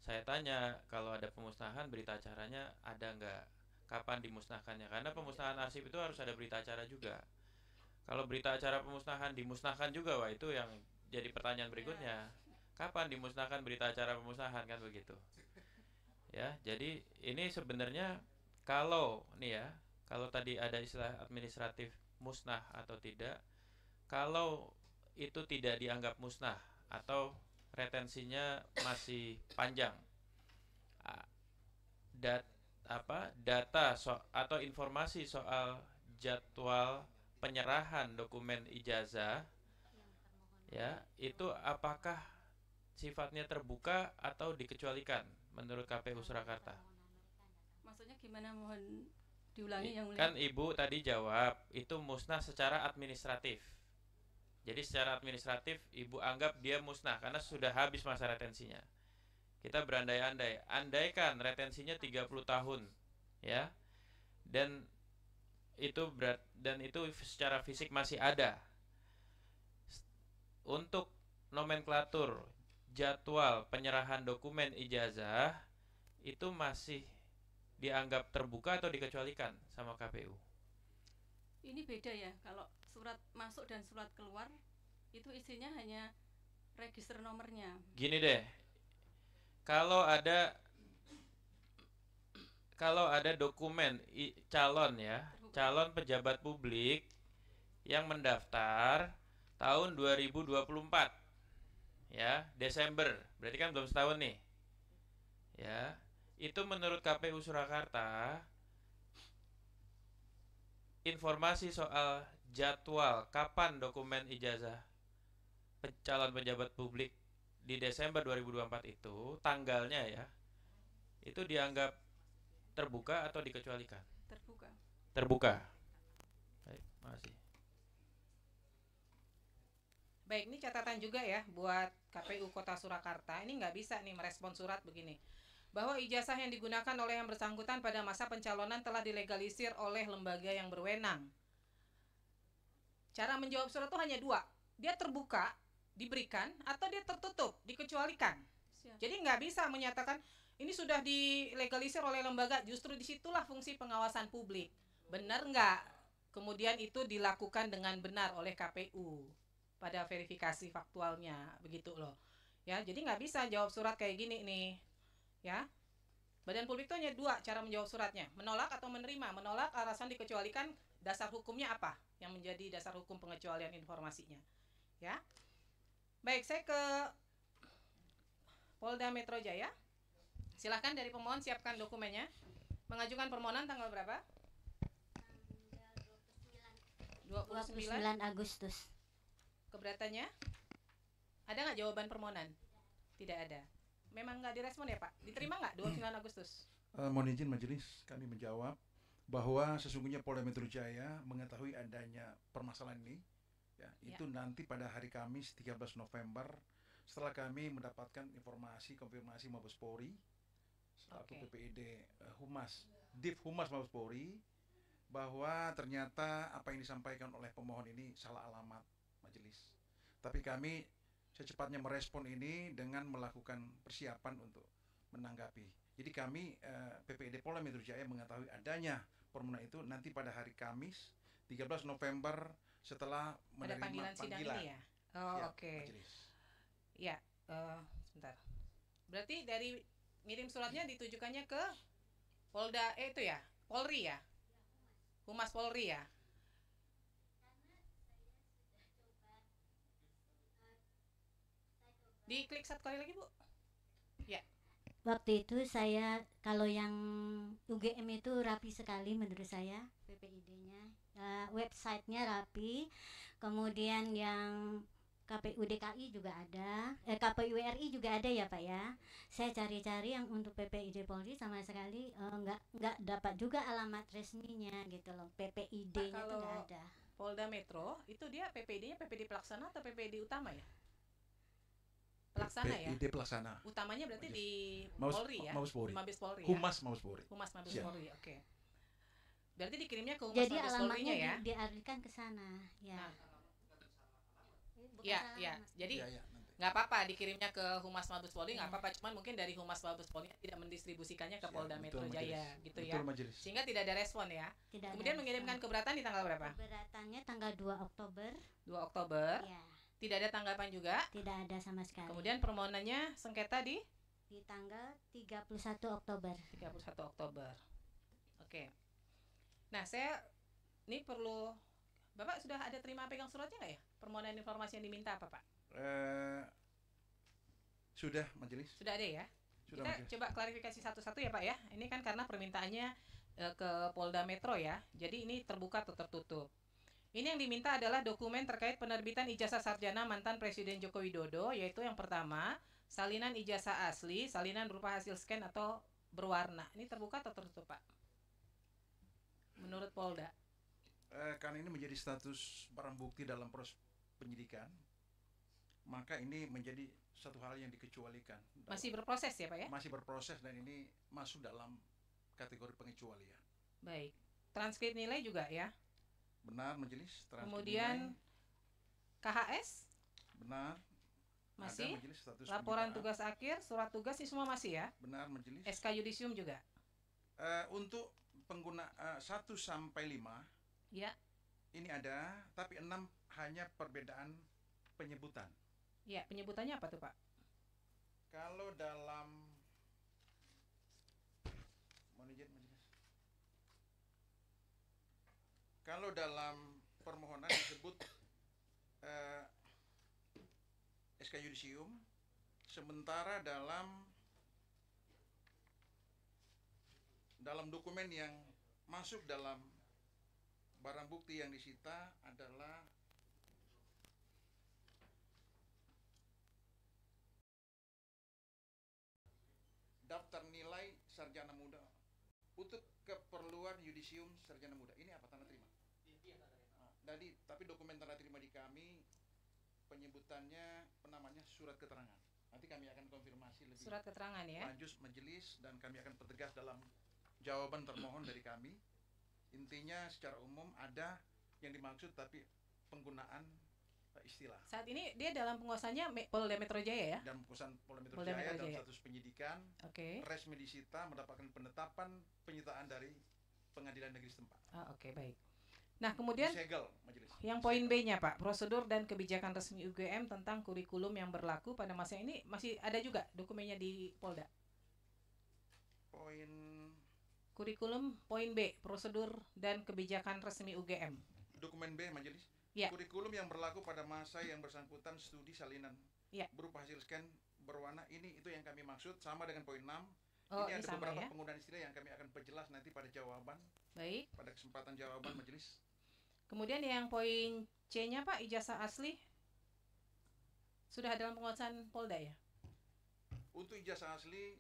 saya tanya kalau ada pemusnahan berita acaranya ada nggak, kapan dimusnahkannya, karena pemusnahan arsip itu harus ada berita acara juga. Kalau berita acara pemusnahan dimusnahkan juga, wah itu yang jadi pertanyaan berikutnya, kapan dimusnahkan berita acara pemusnahan, kan begitu ya. Jadi ini sebenarnya kalau nih ya, kalau tadi ada istilah administratif musnah atau tidak, kalau itu tidak dianggap musnah atau retensinya masih panjang, data atau informasi soal jadwal penyerahan dokumen ijazah ya, itu apakah sifatnya terbuka atau dikecualikan menurut KPU Surakarta? Maksudnya gimana, mohon diulangi yang mulia. Kan Ibu tadi jawab itu musnah secara administratif. Jadi secara administratif Ibu anggap dia musnah karena sudah habis masa retensinya. Kita berandai-andai, andaikan retensinya 30 tahun ya. Dan itu secara fisik masih ada. Untuk nomenklatur jadwal penyerahan dokumen ijazah itu masih dianggap terbuka atau dikecualikan sama KPU? Ini beda ya, kalau surat masuk dan surat keluar itu isinya hanya register nomornya. Gini deh, kalau ada dokumen calon ya, calon pejabat publik yang mendaftar tahun 2024 ya, Desember, berarti kan belum setahun nih ya, itu menurut KPU Surakarta informasi soal jadwal kapan dokumen ijazah calon pejabat publik di Desember 2024 itu tanggalnya ya, itu dianggap terbuka atau dikecualikan? Terbuka. Terbuka. Baik, makasih. Baik, ini catatan juga ya buat KPU Kota Surakarta. Ini nggak bisa nih merespon surat begini. Bahwa ijazah yang digunakan oleh yang bersangkutan pada masa pencalonan telah dilegalisir oleh lembaga yang berwenang. Cara menjawab surat itu hanya dua. Dia terbuka, diberikan, atau dia tertutup, dikecualikan. Siap. Jadi nggak bisa menyatakan ini sudah dilegalisir oleh lembaga. Justru disitulah fungsi pengawasan publik. Benar nggak? Kemudian itu dilakukan dengan benar oleh KPU pada verifikasi faktualnya, begitu loh. Ya, jadi nggak bisa jawab surat kayak gini nih. Ya, Badan Publik itu hanya dua cara menjawab suratnya, menolak atau menerima. Menolak alasan dikecualikan, dasar hukumnya apa yang menjadi dasar hukum pengecualian informasinya. Ya, baik, saya ke Polda Metro Jaya. Silahkan dari pemohon siapkan dokumennya. Mengajukan permohonan tanggal berapa? 29. 29 Agustus. Keberatannya? Ada nggak jawaban permohonan? Tidak ada. Memang nggak direspon ya Pak? Diterima nggak 29 Agustus? Mohon izin majelis, kami menjawab bahwa sesungguhnya Polda Metro Jaya mengetahui adanya permasalahan ini, ya, itu nanti pada hari Kamis 13 November setelah kami mendapatkan informasi konfirmasi Mabes Polri selaku PPID Humas, Div Humas Mabes Polri, bahwa ternyata apa yang disampaikan oleh pemohon ini salah alamat majelis. Tapi kami secepatnya merespon ini dengan melakukan persiapan untuk menanggapi. Jadi kami PPID Polda Metro Jaya mengetahui adanya permohonan itu nanti pada hari Kamis 13 November setelah menerima panggilan sidang ini ya? Oh, oke. Ya, sebentar. Berarti dari ngirim suratnya ditujukannya ke Polda itu ya? Polri ya? Humas Polri ya? Diklik satu kali lagi Bu. Ya. Waktu itu saya, kalau yang UGM itu rapi sekali menurut saya, PPID-nya, websitenya rapi. Kemudian yang KPU DKI juga ada, KPU RI juga ada ya Pak ya. Saya cari-cari yang untuk PPID Polri sama sekali nggak dapat juga alamat resminya gitu loh. PPID-nya itu nggak ada. Polda Metro itu dia PPID-nya PPID pelaksana atau PPID utama ya? Pelaksana ya? PPID pelaksana. Utamanya berarti di Mabes, Polri ya? Mabes Polri. Di Mabes Polri. Humas Mabes Polri. Humas Mabes Siap. Polri, oke. Berarti dikirimnya ke Humas Jadi Mabes Polrinya ya? alamatnya dialihkan ke sana, ya. Iya, iya. Jadi nggak apa-apa dikirimnya ke Humas Mabes Polri, nggak apa-apa. Cuman mungkin dari Humas Mabes Polri tidak mendistribusikannya ke Polda Metro Jaya, gitu ya. Sehingga tidak ada respon ya. Tidak Kemudian ada mengirimkan respon. keberatan di tanggal berapa? Keberatannya tanggal 2 Oktober. 2 Oktober. Ya, Tidak ada tanggapan juga. tidak ada sama sekali. Kemudian permohonannya sengketa di tanggal 31 Oktober. 31 Oktober. Oke. Nah, saya ini perlu Bapak sudah ada terima pegang suratnya nggak ya? Permohonan informasi yang diminta apa, Pak? Sudah majelis. Sudah ada ya? Sudah, Kita majelis. coba klarifikasi satu-satu ya, Pak ya. Ini kan karena permintaannya ke Polda Metro ya. Jadi ini terbuka atau tertutup. Ini yang diminta adalah dokumen terkait penerbitan ijazah sarjana mantan Presiden Joko Widodo, yaitu yang pertama, salinan ijazah asli, salinan berupa hasil scan atau berwarna. Ini terbuka atau tertutup, Pak? Menurut Polda. Karena ini menjadi status barang bukti dalam proses penyidikan, maka ini menjadi satu hal yang dikecualikan. Masih berproses ya, Pak ya? Masih berproses dan ini masuk dalam kategori pengecualian. Baik. Transkrip nilai juga ya? Benar majelis. Kemudian KHS? Benar. Masih? Ada majelis status Laporan penyitaan. tugas akhir, surat tugas ini semua masih ya? Benar majelis. SK Yudisium juga? Untuk pengguna 1 sampai 5 Ya. ini ada, tapi 6 hanya perbedaan penyebutan. Ya, penyebutannya apa tuh, Pak? Kalau dalam mohon izin majelis. Kalau dalam permohonan disebut SK Yudisium, sementara dalam dokumen yang masuk dalam barang bukti yang disita adalah daftar nilai sarjana muda untuk keperluan yudisium sarjana muda. Ini apa, tanda terima? Jadi tapi dokumen tanda terima di kami penyebutannya namanya surat keterangan. Nanti kami akan konfirmasi lebih Surat keterangan ya. lanjut majelis, dan kami akan pertegas dalam jawaban termohon dari kami. Intinya secara umum ada yang dimaksud, tapi penggunaan istilah. Saat ini dia dalam penguasanya Polda Metro Jaya ya. Dan perusahaan Polda Metro Polda Jaya Metro dalam Jaya. status penyidikan, Oke. resmi disita mendapatkan penetapan penyitaan dari pengadilan negeri setempat. Oke, baik. Nah, kemudian Disegel majelis. yang poin B-nya Pak, prosedur dan kebijakan resmi UGM tentang kurikulum yang berlaku pada masa ini masih ada juga dokumennya di Polda. Poin Kurikulum poin B, prosedur dan kebijakan resmi UGM. dokumen B majelis. Ya. Kurikulum yang berlaku pada masa yang bersangkutan studi salinan Ya. berupa hasil scan berwarna, ini itu yang kami maksud, sama dengan poin 6. Oh, Ini ini ada sama beberapa ya. penggunaan istilah yang kami akan perjelas nanti pada jawaban, Baik. pada kesempatan jawaban majelis. Kemudian yang poin C-nya Pak, ijazah asli sudah dalam penguasaan Polda ya? Untuk ijazah asli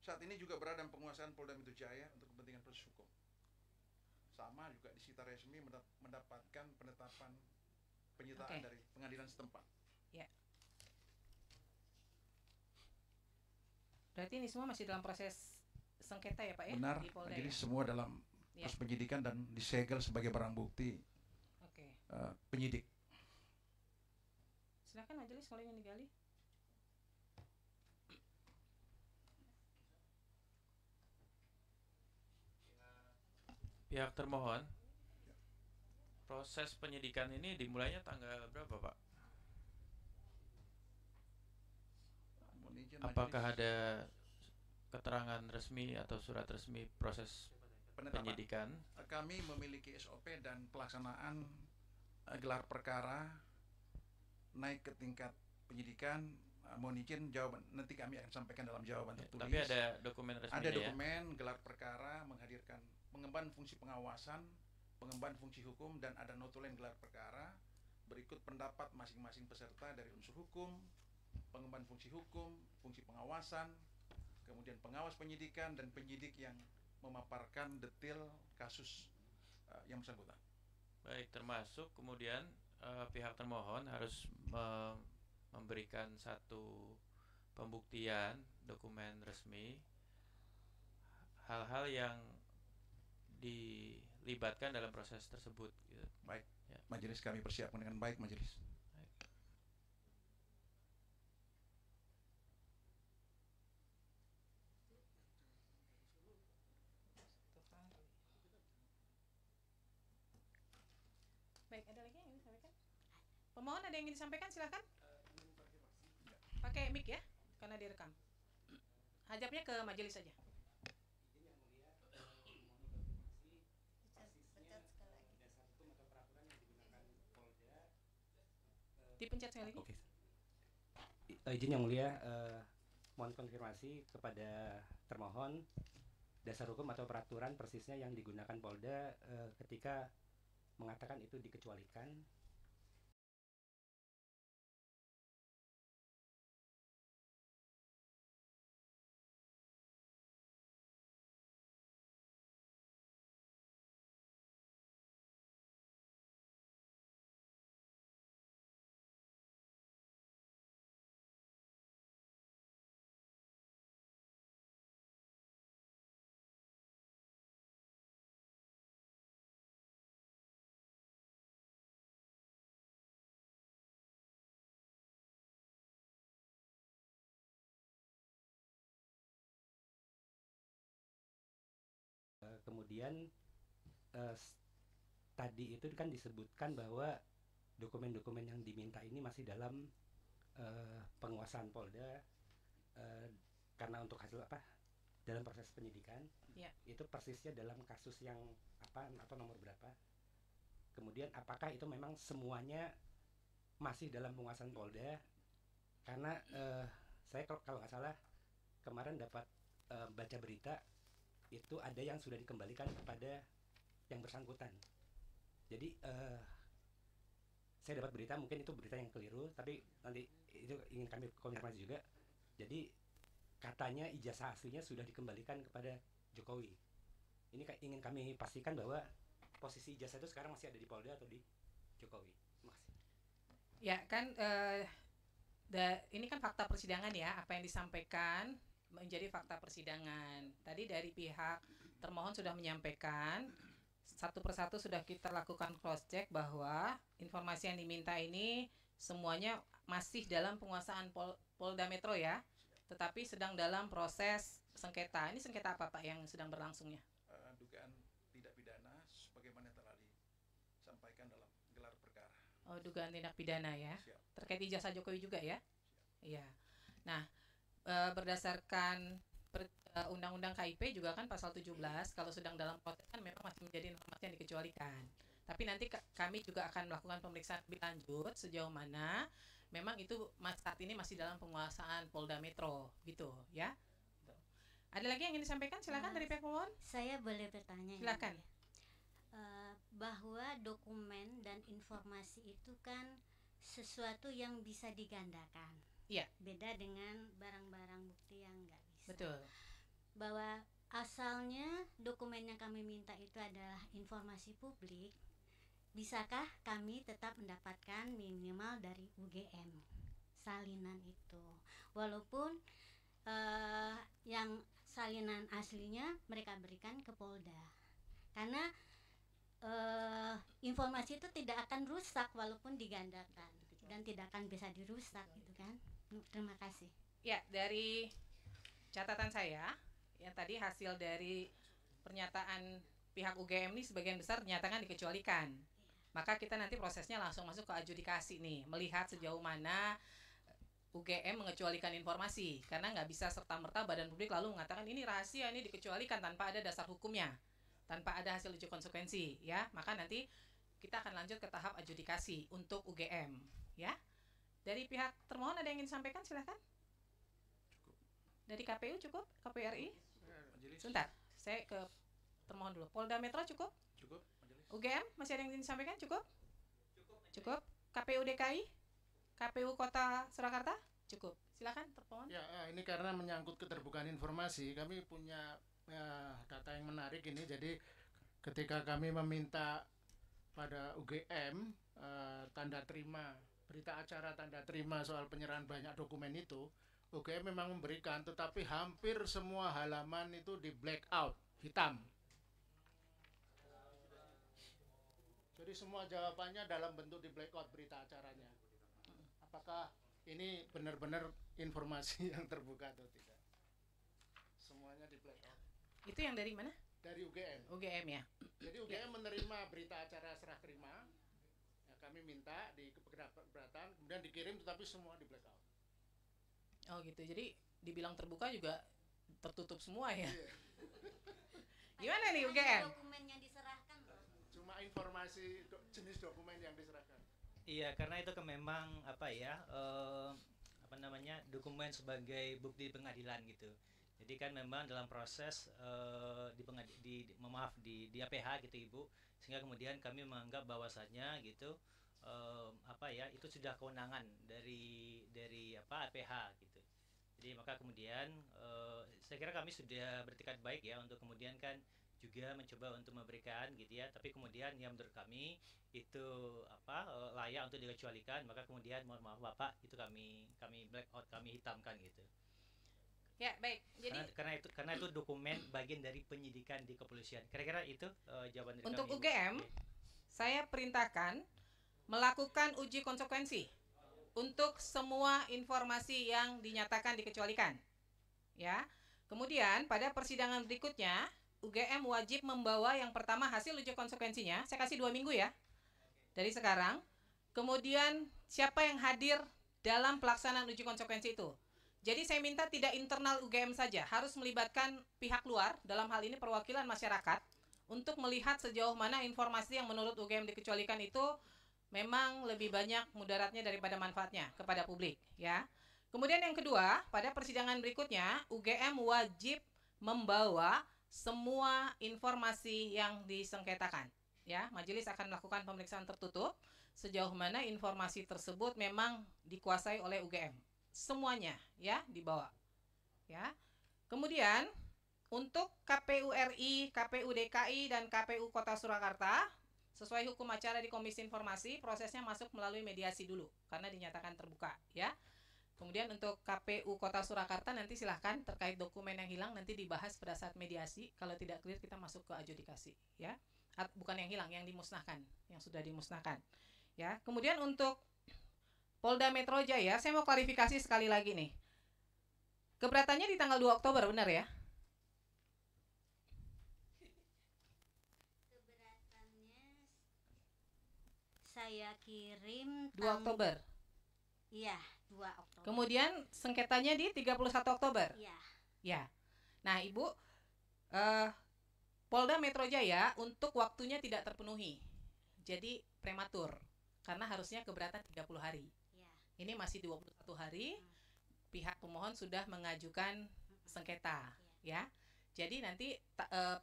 saat ini juga berada dalam penguasaan Polda Metro Jaya untuk kepentingan proses hukum. Sama juga disita resmi mendapatkan penetapan penyitaan Oke. dari pengadilan setempat. Ya. Berarti ini semua masih dalam proses sengketa ya Pak ya? Benar, Di Polda jadi ya? semua dalam Ya. proses penyidikan dan disegel sebagai barang bukti Oke. penyidik. Silakan majelis kalau ingin digali. Pihak termohon, proses penyidikan ini dimulainya tanggal berapa Pak? Mohon izin Apakah majelis. ada keterangan resmi atau surat resmi proses Penetapan. penyidikan? Kami memiliki SOP dan pelaksanaan gelar perkara naik ke tingkat penyidikan. Mohon izin jawaban nanti kami akan sampaikan dalam jawaban tertulis. Tapi ada dokumen resminya Ada ya? dokumen gelar perkara menghadirkan pengemban fungsi pengawasan, pengemban fungsi hukum, dan ada notulen gelar perkara. Berikut pendapat masing-masing peserta dari unsur hukum, pengemban fungsi hukum, fungsi pengawasan, kemudian pengawas penyidikan, dan penyidik yang memaparkan detail kasus yang bersangkutan. Baik, termasuk kemudian pihak termohon harus memberikan satu pembuktian dokumen resmi hal-hal yang dilibatkan dalam proses tersebut gitu. Baik, Ya. majelis kami persiapkan dengan baik majelis. Baik. Baik, ada lagi yang ingin disampaikan? Pemohon ada yang ingin disampaikan, silakan. Pakai mic ya, karena direkam. Hajapnya ke majelis saja. Dipencet sekali lagi. Oke. Izin yang mulia, mohon konfirmasi kepada termohon dasar hukum atau peraturan persisnya yang digunakan Polda ketika mengatakan itu dikecualikan. Kemudian tadi itu kan disebutkan bahwa dokumen-dokumen yang diminta ini masih dalam penguasaan Polda karena untuk hasil apa dalam proses penyidikan. Ya. Itu persisnya dalam kasus yang apa atau nomor berapa, kemudian apakah itu memang semuanya masih dalam penguasaan Polda, karena saya kalau nggak salah kemarin dapat baca berita itu ada yang sudah dikembalikan kepada yang bersangkutan. Jadi saya dapat berita, mungkin itu berita yang keliru, tapi nanti itu ingin kami konfirmasi juga. Jadi katanya ijazah aslinya sudah dikembalikan kepada Jokowi. Ini ingin kami pastikan bahwa posisi ijazah itu sekarang masih ada di Polda atau di Jokowi. Terima kasih. Ya kan, ini kan fakta persidangan ya, apa yang disampaikan menjadi fakta persidangan. Tadi dari pihak termohon sudah menyampaikan, satu persatu sudah kita lakukan cross check bahwa informasi yang diminta ini semuanya masih dalam penguasaan Polda Metro ya, tetapi sedang dalam proses sengketa. Ini sengketa apa Pak yang sedang berlangsungnya? Dugaan tindak pidana sebagaimana telah disampaikan dalam gelar perkara. Oh, dugaan tindak pidana ya. Siap. Terkait ijazah Jokowi juga ya? Iya. Nah, berdasarkan Undang-Undang KIP juga kan pasal 17, kalau sedang dalam proses kan memang masih menjadi informasi yang dikecualikan. Tapi nanti kami juga akan melakukan pemeriksaan lebih lanjut sejauh mana memang itu saat ini masih dalam penguasaan Polda Metro gitu ya. Ada lagi yang ingin disampaikan? Silakan dari pihak pemohon. Saya boleh bertanya? Silakan. Bahwa dokumen dan informasi itu kan sesuatu yang bisa digandakan. Iya. Beda dengan barang-barang bukti yang nggak bisa. Betul. Bahwa asalnya dokumen yang kami minta itu adalah informasi publik, bisakah kami tetap mendapatkan minimal dari UGM salinan itu, walaupun yang salinan aslinya mereka berikan ke Polda, karena informasi itu tidak akan rusak walaupun digandakan dan tidak akan bisa dirusak gitu kan. Terima kasih. Ya, dari catatan saya yang tadi hasil dari pernyataan pihak UGM ini sebagian besar dinyatakan dikecualikan. Maka kita nanti prosesnya langsung masuk ke adjudikasi nih, melihat sejauh mana UGM mengecualikan informasi, karena nggak bisa serta-merta badan publik lalu mengatakan ini rahasia, ini dikecualikan tanpa ada dasar hukumnya, tanpa ada hasil uji konsekuensi ya. Maka nanti kita akan lanjut ke tahap adjudikasi untuk UGM ya. Dari pihak termohon ada yang ingin disampaikan, silahkan. Dari KPU cukup? KPU RI? Sebentar, saya ke termohon dulu. Polda Metro cukup? Cukup. UGM masih ada yang ingin disampaikan? Cukup? Cukup. KPU DKI? KPU Kota Surakarta? Cukup. Silakan termohon. Ya, ini karena menyangkut keterbukaan informasi, kami punya data yang menarik ini. Jadi ketika kami meminta pada UGM tanda terima berita acara tanda terima soal penyerahan banyak dokumen itu, UGM memang memberikan, tetapi hampir semua halaman itu di black out, hitam. Jadi semua jawabannya dalam bentuk di black out berita acaranya. Apakah ini benar-benar informasi yang terbuka atau tidak? Semuanya di black out. Itu yang dari mana? Dari UGM. UGM ya. Jadi UGM menerima berita acara serah terima. Ya, kami minta di keberatan, kemudian dikirim, tetapi semua di black out. Oh gitu. Jadi dibilang terbuka juga tertutup semua ya. Iya. Gimana nih UGM? Dokumen yang diserahkan loh. Cuma informasi jenis dokumen yang diserahkan. Iya, karena itu kan memang dokumen sebagai bukti pengadilan gitu. Jadi kan memang dalam proses di APH gitu Ibu, sehingga kemudian kami menganggap bahwasannya gitu itu sudah kewenangan dari APH gitu. Jadi maka kemudian saya kira kami sudah bertekad baik ya untuk kemudian kan juga mencoba untuk memberikan gitu ya, tapi kemudian yang menurut kami itu layak untuk dikecualikan, maka kemudian mohon maaf Bapak, itu kami black out, kami hitamkan gitu. Ya baik. Jadi karena itu dokumen bagian dari penyidikan di kepolisian. Kira-kira itu jawaban dari untuk kami, UGM, saya perintahkan melakukan uji konsekuensi untuk semua informasi yang dinyatakan dikecualikan. Ya. Kemudian pada persidangan berikutnya UGM wajib membawa yang pertama hasil uji konsekuensinya. Saya kasih 2 minggu ya. Dari sekarang. Kemudian siapa yang hadir dalam pelaksanaan uji konsekuensi itu. Jadi saya minta tidak internal UGM saja, harus melibatkan pihak luar, dalam hal ini perwakilan masyarakat, untuk melihat sejauh mana informasi yang menurut UGM dikecualikan itu memang lebih banyak mudaratnya daripada manfaatnya kepada publik, ya. Kemudian yang kedua, pada persidangan berikutnya UGM wajib membawa semua informasi yang disengketakan. Ya, majelis akan melakukan pemeriksaan tertutup sejauh mana informasi tersebut memang dikuasai oleh UGM. Semuanya ya dibawa. Ya. Kemudian untuk KPU RI, KPU DKI dan KPU Kota Surakarta sesuai hukum acara di Komisi Informasi, prosesnya masuk melalui mediasi dulu karena dinyatakan terbuka ya. Kemudian untuk KPU Kota Surakarta nanti silahkan terkait dokumen yang hilang nanti dibahas pada saat mediasi. Kalau tidak clear kita masuk ke adjudikasi ya. Bukan yang hilang, yang dimusnahkan, yang sudah dimusnahkan. Ya. Kemudian untuk Polda Metro Jaya, saya mau klarifikasi sekali lagi nih. Keberatannya di tanggal 2 Oktober, benar ya? Saya kirim 2 Oktober. Iya, 2 Oktober. Kemudian sengketanya di 31 Oktober. Iya. Ya. Nah, Ibu Polda Metro Jaya untuk waktunya tidak terpenuhi. Jadi prematur karena harusnya keberatan 30 hari. Iya. Ini masih 21 hari. Pihak pemohon sudah mengajukan sengketa, ya. Jadi nanti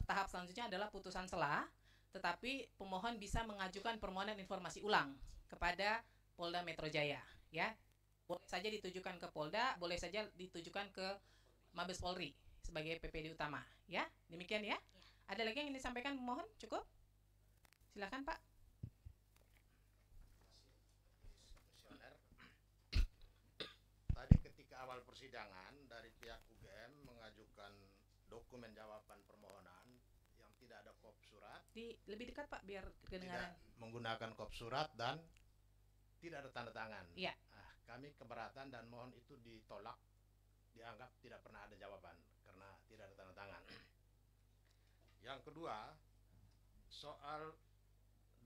tahap selanjutnya adalah putusan selah. Tetapi pemohon bisa mengajukan permohonan informasi ulang kepada Polda Metro Jaya, ya. Boleh saja ditujukan ke Polda, boleh saja ditujukan ke Mabes Polri sebagai PPD utama, ya. Demikian ya. Ada lagi yang ingin disampaikan pemohon? Cukup? Silakan, Pak. Tadi ketika awal persidangan dari pihak UGM mengajukan dokumen jawaban permohonan tidak ada kop surat. Lebih dekat Pak biar kedengaran. Tidak menggunakan kop surat dan tidak ada tanda tangan. Iya. Nah, kami keberatan dan mohon itu ditolak, dianggap tidak pernah ada jawaban karena tidak ada tanda tangan. Yang kedua, soal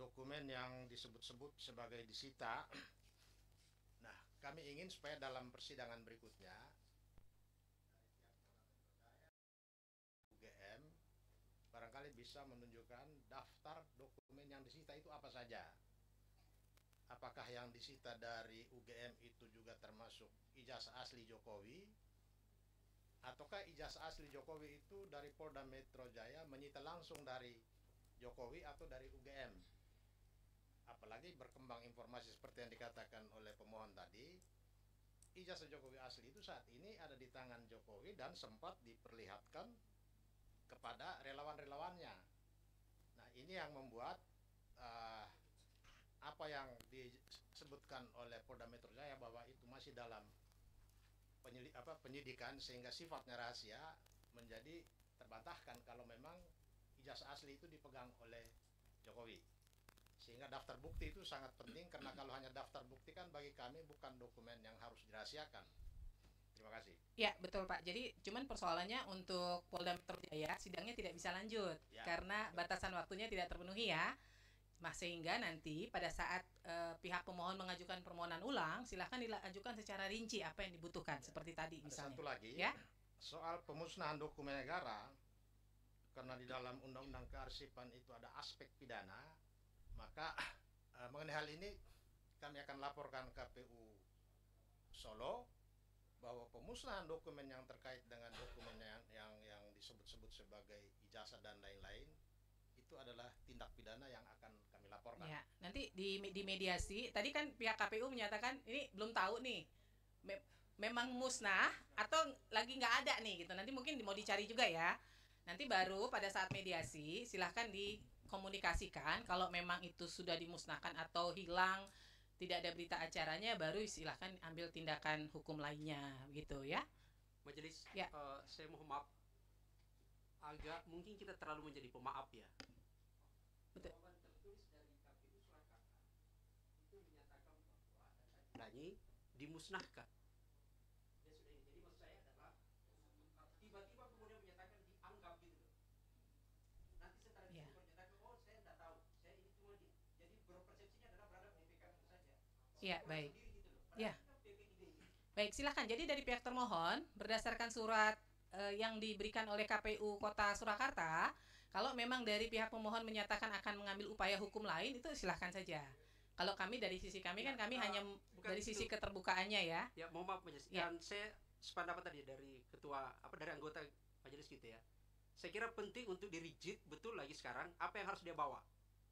dokumen yang disebut-sebut sebagai disita. Nah, kami ingin supaya dalam persidangan berikutnya barangkali bisa menunjukkan daftar dokumen yang disita itu apa saja. Apakah yang disita dari UGM itu juga termasuk ijazah asli Jokowi? Ataukah ijazah asli Jokowi itu dari Polda Metro Jaya menyita langsung dari Jokowi atau dari UGM? Apalagi berkembang informasi seperti yang dikatakan oleh pemohon tadi, ijazah Jokowi asli itu saat ini ada di tangan Jokowi dan sempat diperlihatkan kepada relawan-relawannya. Nah, ini yang membuat apa yang disebutkan oleh Polda Metro Jaya bahwa itu masih dalam penyidikan sehingga sifatnya rahasia menjadi terbantahkan kalau memang ijazah asli itu dipegang oleh Jokowi. Sehingga daftar bukti itu sangat penting karena kalau hanya daftar bukti kan bagi kami bukan dokumen yang harus dirahasiakan. Terima kasih. Ya, betul Pak. Jadi cuman persoalannya untuk Polda Metro Jaya sidangnya tidak bisa lanjut ya, karena batasan waktunya tidak terpenuhi ya. Sehingga nanti pada saat pihak pemohon mengajukan permohonan ulang, silahkan diajukan secara rinci apa yang dibutuhkan seperti tadi misalnya. Satu lagi, ya. Soal pemusnahan dokumen negara, karena di dalam Undang-Undang Kearsipan itu ada aspek pidana, maka mengenai hal ini kami akan laporkan KPU Solo bahwa pemusnahan dokumen yang terkait dengan dokumen yang disebut-sebut sebagai ijazah dan lain-lain itu adalah tindak pidana yang akan kami laporkan. Ya, nanti di mediasi tadi kan pihak KPU menyatakan ini belum tahu nih memang musnah atau lagi nggak ada nih gitu. Nanti mungkin mau dicari juga ya. Nanti baru pada saat mediasi silahkan dikomunikasikan kalau memang itu sudah dimusnahkan atau hilang, tidak ada berita acaranya, baru silahkan ambil tindakan hukum lainnya gitu ya. Majelis, ya. Saya mohon maaf, agak mungkin kita terlalu menjadi pemaaf ya. Betul. Tertulis dari KPU Surakarta itu menyatakan bahwa data dimusnahkan. Ya sudah ini. Jadi maksud saya adalah tiba-tiba kemudian menyatakan dianggap gitu loh. Nanti setelah menyatakan oh saya tidak tahu, saya ini cuma jadi berpersepsinya adalah berada di PKP saja. Iya, baik. Ya. Baik, silahkan. Jadi dari pihak termohon berdasarkan surat yang diberikan oleh KPU Kota Surakarta, kalau memang dari pihak pemohon menyatakan akan mengambil upaya hukum lain, itu silahkan saja. Kalau kami dari sisi kami kan kami hanya dari sisi keterbukaannya ya. Ya, mohon maaf Majelis. Dan saya sependapat tadi dari ketua dari anggota majelis gitu ya. Saya kira penting untuk dirigid betul lagi sekarang apa yang harus dia bawa.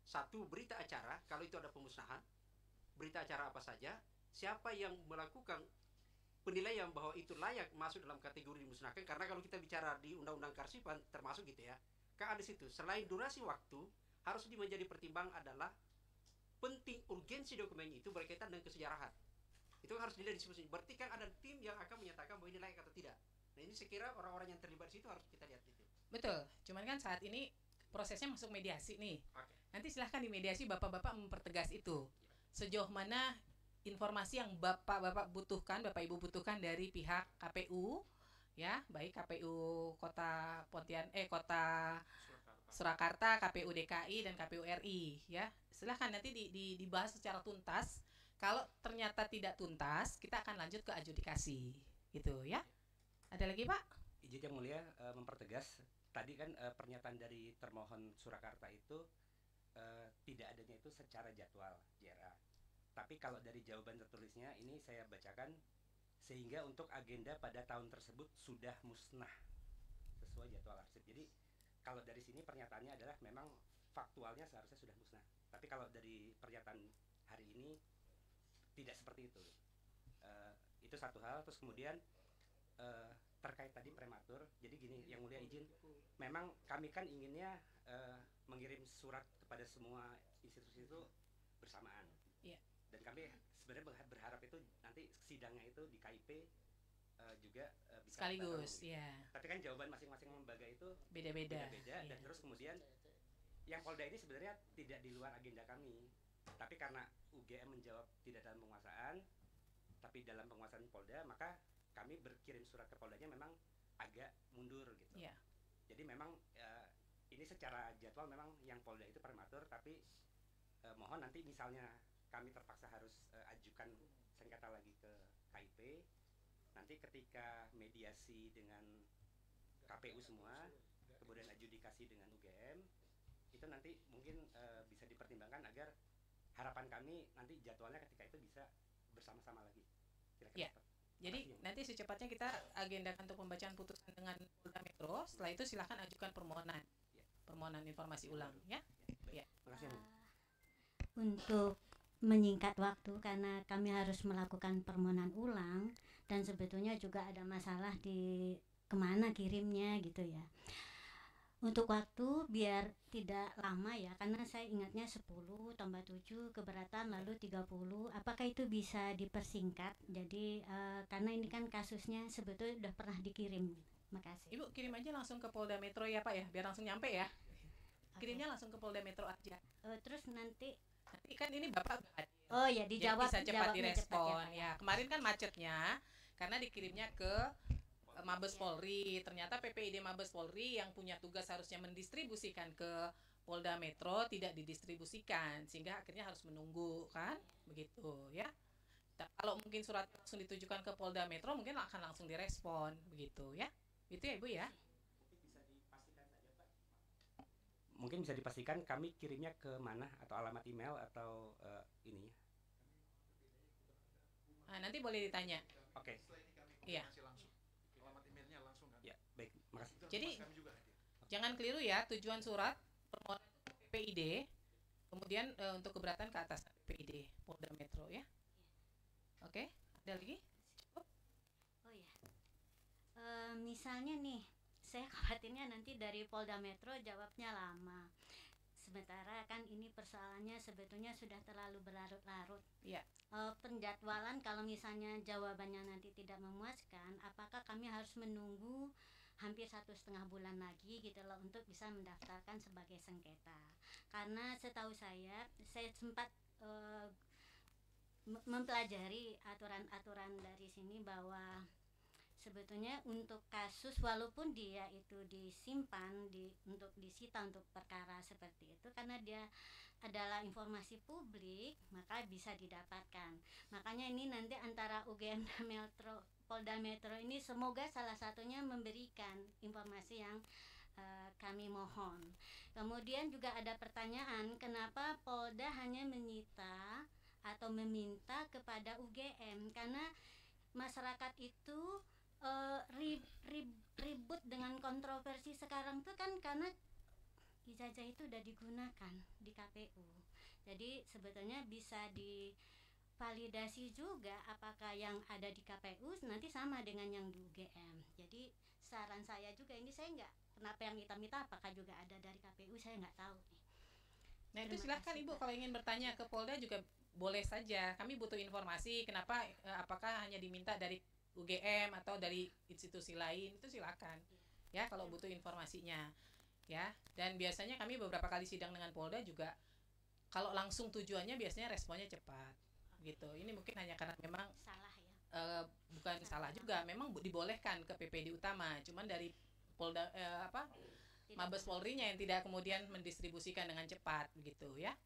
Satu, berita acara, kalau itu ada pemusnahan, berita acara apa saja, siapa yang melakukan penilaian bahwa itu layak masuk dalam kategori dimusnahkan, karena kalau kita bicara di Undang-Undang Kearsipan termasuk gitu ya, kan ada situ, selain durasi waktu, harus menjadi pertimbang adalah penting urgensi dokumen itu berkaitan dengan kesejarahan. Itu harus dilihat diskusi. Berarti kan ada tim yang akan menyatakan bahwa ini layak atau tidak. Nah ini saya kira orang-orang yang terlibat di situ harus kita lihat itu. Betul. Cuman kan saat ini prosesnya masuk mediasi nih. Oke. Nanti silahkan di mediasi bapak-bapak mempertegas itu. Sejauh mana informasi yang bapak-bapak butuhkan, bapak ibu butuhkan dari pihak KPU, ya, baik KPU Kota Kota Surakarta, KPU DKI dan KPU RI, ya. Silahkan nanti dibahas secara tuntas. Kalau ternyata tidak tuntas, kita akan lanjut ke adjudikasi, gitu ya. Ada lagi Pak? Izin yang mulia mempertegas tadi kan pernyataan dari termohon Surakarta itu tidak adanya itu secara jadwal JRA. Tapi kalau dari jawaban tertulisnya ini saya bacakan, sehingga untuk agenda pada tahun tersebut sudah musnah sesuai jadwal arsip. Jadi kalau dari sini pernyataannya adalah memang faktualnya seharusnya sudah musnah. Tapi kalau dari pernyataan hari ini tidak seperti itu. Itu satu hal. Terus kemudian terkait tadi prematur, jadi gini yang mulia izin, memang kami kan inginnya mengirim surat kepada semua institusi itu bersamaan. Iya. Dan kami sebenarnya berharap itu nanti sidangnya itu di KIP juga bisa sekaligus, bareng, ya. Tapi kan jawaban masing-masing lembaga itu Beda-beda. Dan terus kemudian yang Polda ini sebenarnya tidak di luar agenda kami. Tapi karena UGM menjawab tidak dalam penguasaan, tapi dalam penguasaan Polda, maka kami berkirim surat ke Poldanya memang agak mundur gitu. Yeah. Jadi memang ini secara jadwal memang yang Polda itu prematur, tapi mohon nanti misalnya kami terpaksa harus ajukan sengketa lagi ke KIP, nanti ketika mediasi dengan KPU semua, kemudian adjudikasi dengan UGM, itu nanti mungkin bisa dipertimbangkan agar harapan kami nanti jadwalnya ketika itu bisa bersama-sama lagi. Kira-kira. Yeah. Jadi nanti secepatnya kita agendakan untuk pembacaan putusan dengan Polda Metro. Setelah itu silahkan ajukan permohonan informasi ulang, ya. Ya. Untuk menyingkat waktu karena kami harus melakukan permohonan ulang dan sebetulnya juga ada masalah di kemana kirimnya gitu ya. Untuk waktu biar tidak lama ya, karena saya ingatnya 10 tambah 7 keberatan lalu 30. Apakah itu bisa dipersingkat? Jadi karena ini kan kasusnya sebetulnya sudah pernah dikirim. Makasih. Ibu kirim aja langsung ke Polda Metro ya Pak ya, biar langsung nyampe ya. Kirimnya langsung ke Polda Metro aja. Terus nanti kan ini Bapak nggak hadir. Oh ya, dijawab. Jadi bisa cepat direspon. Cepat, ya, kemarin kan macetnya karena dikirimnya ke Mabes Polri. Ternyata PPID Mabes Polri yang punya tugas harusnya mendistribusikan ke Polda Metro tidak didistribusikan, sehingga akhirnya harus menunggu kan, begitu ya. Kalau mungkin surat langsung ditujukan ke Polda Metro mungkin akan langsung direspon, begitu ya. Itu ya Ibu ya. Mungkin bisa dipastikan kami kirimnya ke mana atau alamat email atau ini. Nah, nanti boleh ditanya. Oke. Iya. Alamat emailnya langsung kan? Ya, baik. Makasih. Jadi jangan keliru ya, tujuan surat permohonan PPID, kemudian untuk keberatan ke atas PPID Polda Metro ya. Oke, ada lagi? Cukup? Oh ya. Misalnya nih, saya khawatirnya nanti dari Polda Metro jawabnya lama. Sementara kan ini persoalannya sebetulnya sudah terlalu berlarut-larut. Iya. Penjadwalan kalau misalnya jawabannya nanti tidak memuaskan, apakah kami harus menunggu hampir 1,5 bulan lagi gitu loh untuk bisa mendaftarkan sebagai sengketa? Karena setahu saya sempat mempelajari aturan-aturan dari sini bahwa sebetulnya untuk kasus walaupun dia itu disimpan untuk disita untuk perkara seperti itu, karena dia adalah informasi publik maka bisa didapatkan. Makanya ini nanti antara UGM dan Polda Metro ini semoga salah satunya memberikan informasi yang kami mohon. Kemudian juga ada pertanyaan, kenapa Polda hanya menyita atau meminta kepada UGM, karena masyarakat itu ribut dengan kontroversi sekarang tuh kan karena ijazah itu udah digunakan di KPU. Jadi sebetulnya bisa divalidasi juga apakah yang ada di KPU nanti sama dengan yang di UGM. Jadi saran saya juga, ini saya nggak, kenapa yang hitam-hitam apakah juga ada dari KPU, saya nggak tahu nih. Nah itu Terima silahkan kasih, Ibu Pak. kalau ingin bertanya ke Polda juga boleh saja. Kami butuh informasi kenapa, apakah hanya diminta dari UGM atau dari institusi lain, itu silakan. Ya kalau butuh informasinya. Ya, dan biasanya kami beberapa kali sidang dengan Polda juga kalau langsung tujuannya biasanya responnya cepat. Gitu. Ini mungkin hanya karena memang Salah ya. bukan salah juga, memang dibolehkan ke PPD utama, cuman dari Polda Mabes Polri-nya yang tidak kemudian mendistribusikan dengan cepat begitu ya.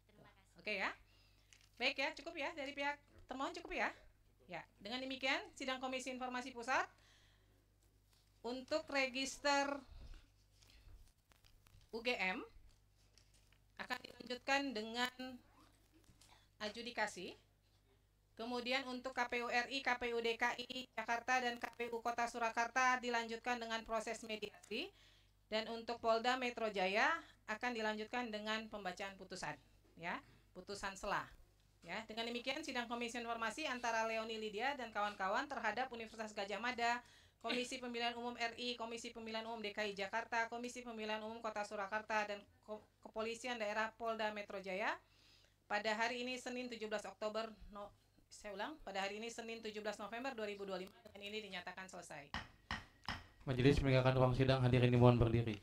Terima kasih. Oke ya. Baik ya, cukup ya dari pihak termohon, cukup ya. Ya, dengan demikian sidang Komisi Informasi Pusat untuk register UGM akan dilanjutkan dengan adjudikasi. Kemudian untuk KPU RI, KPU DKI Jakarta dan KPU Kota Surakarta dilanjutkan dengan proses mediasi. Dan untuk Polda Metro Jaya akan dilanjutkan dengan pembacaan putusan, ya, putusan selah. Ya, dengan demikian sidang Komisi Informasi antara Leoni Lydia dan kawan-kawan terhadap Universitas Gadjah Mada, Komisi Pemilihan Umum RI, Komisi Pemilihan Umum DKI Jakarta, Komisi Pemilihan Umum Kota Surakarta dan Kepolisian Daerah Polda Metro Jaya pada hari ini Senin 17 Oktober pada hari ini Senin 17 November 2025 dan ini dinyatakan selesai. Majelis meninggalkan ruang sidang, hadirin dimohon berdiri.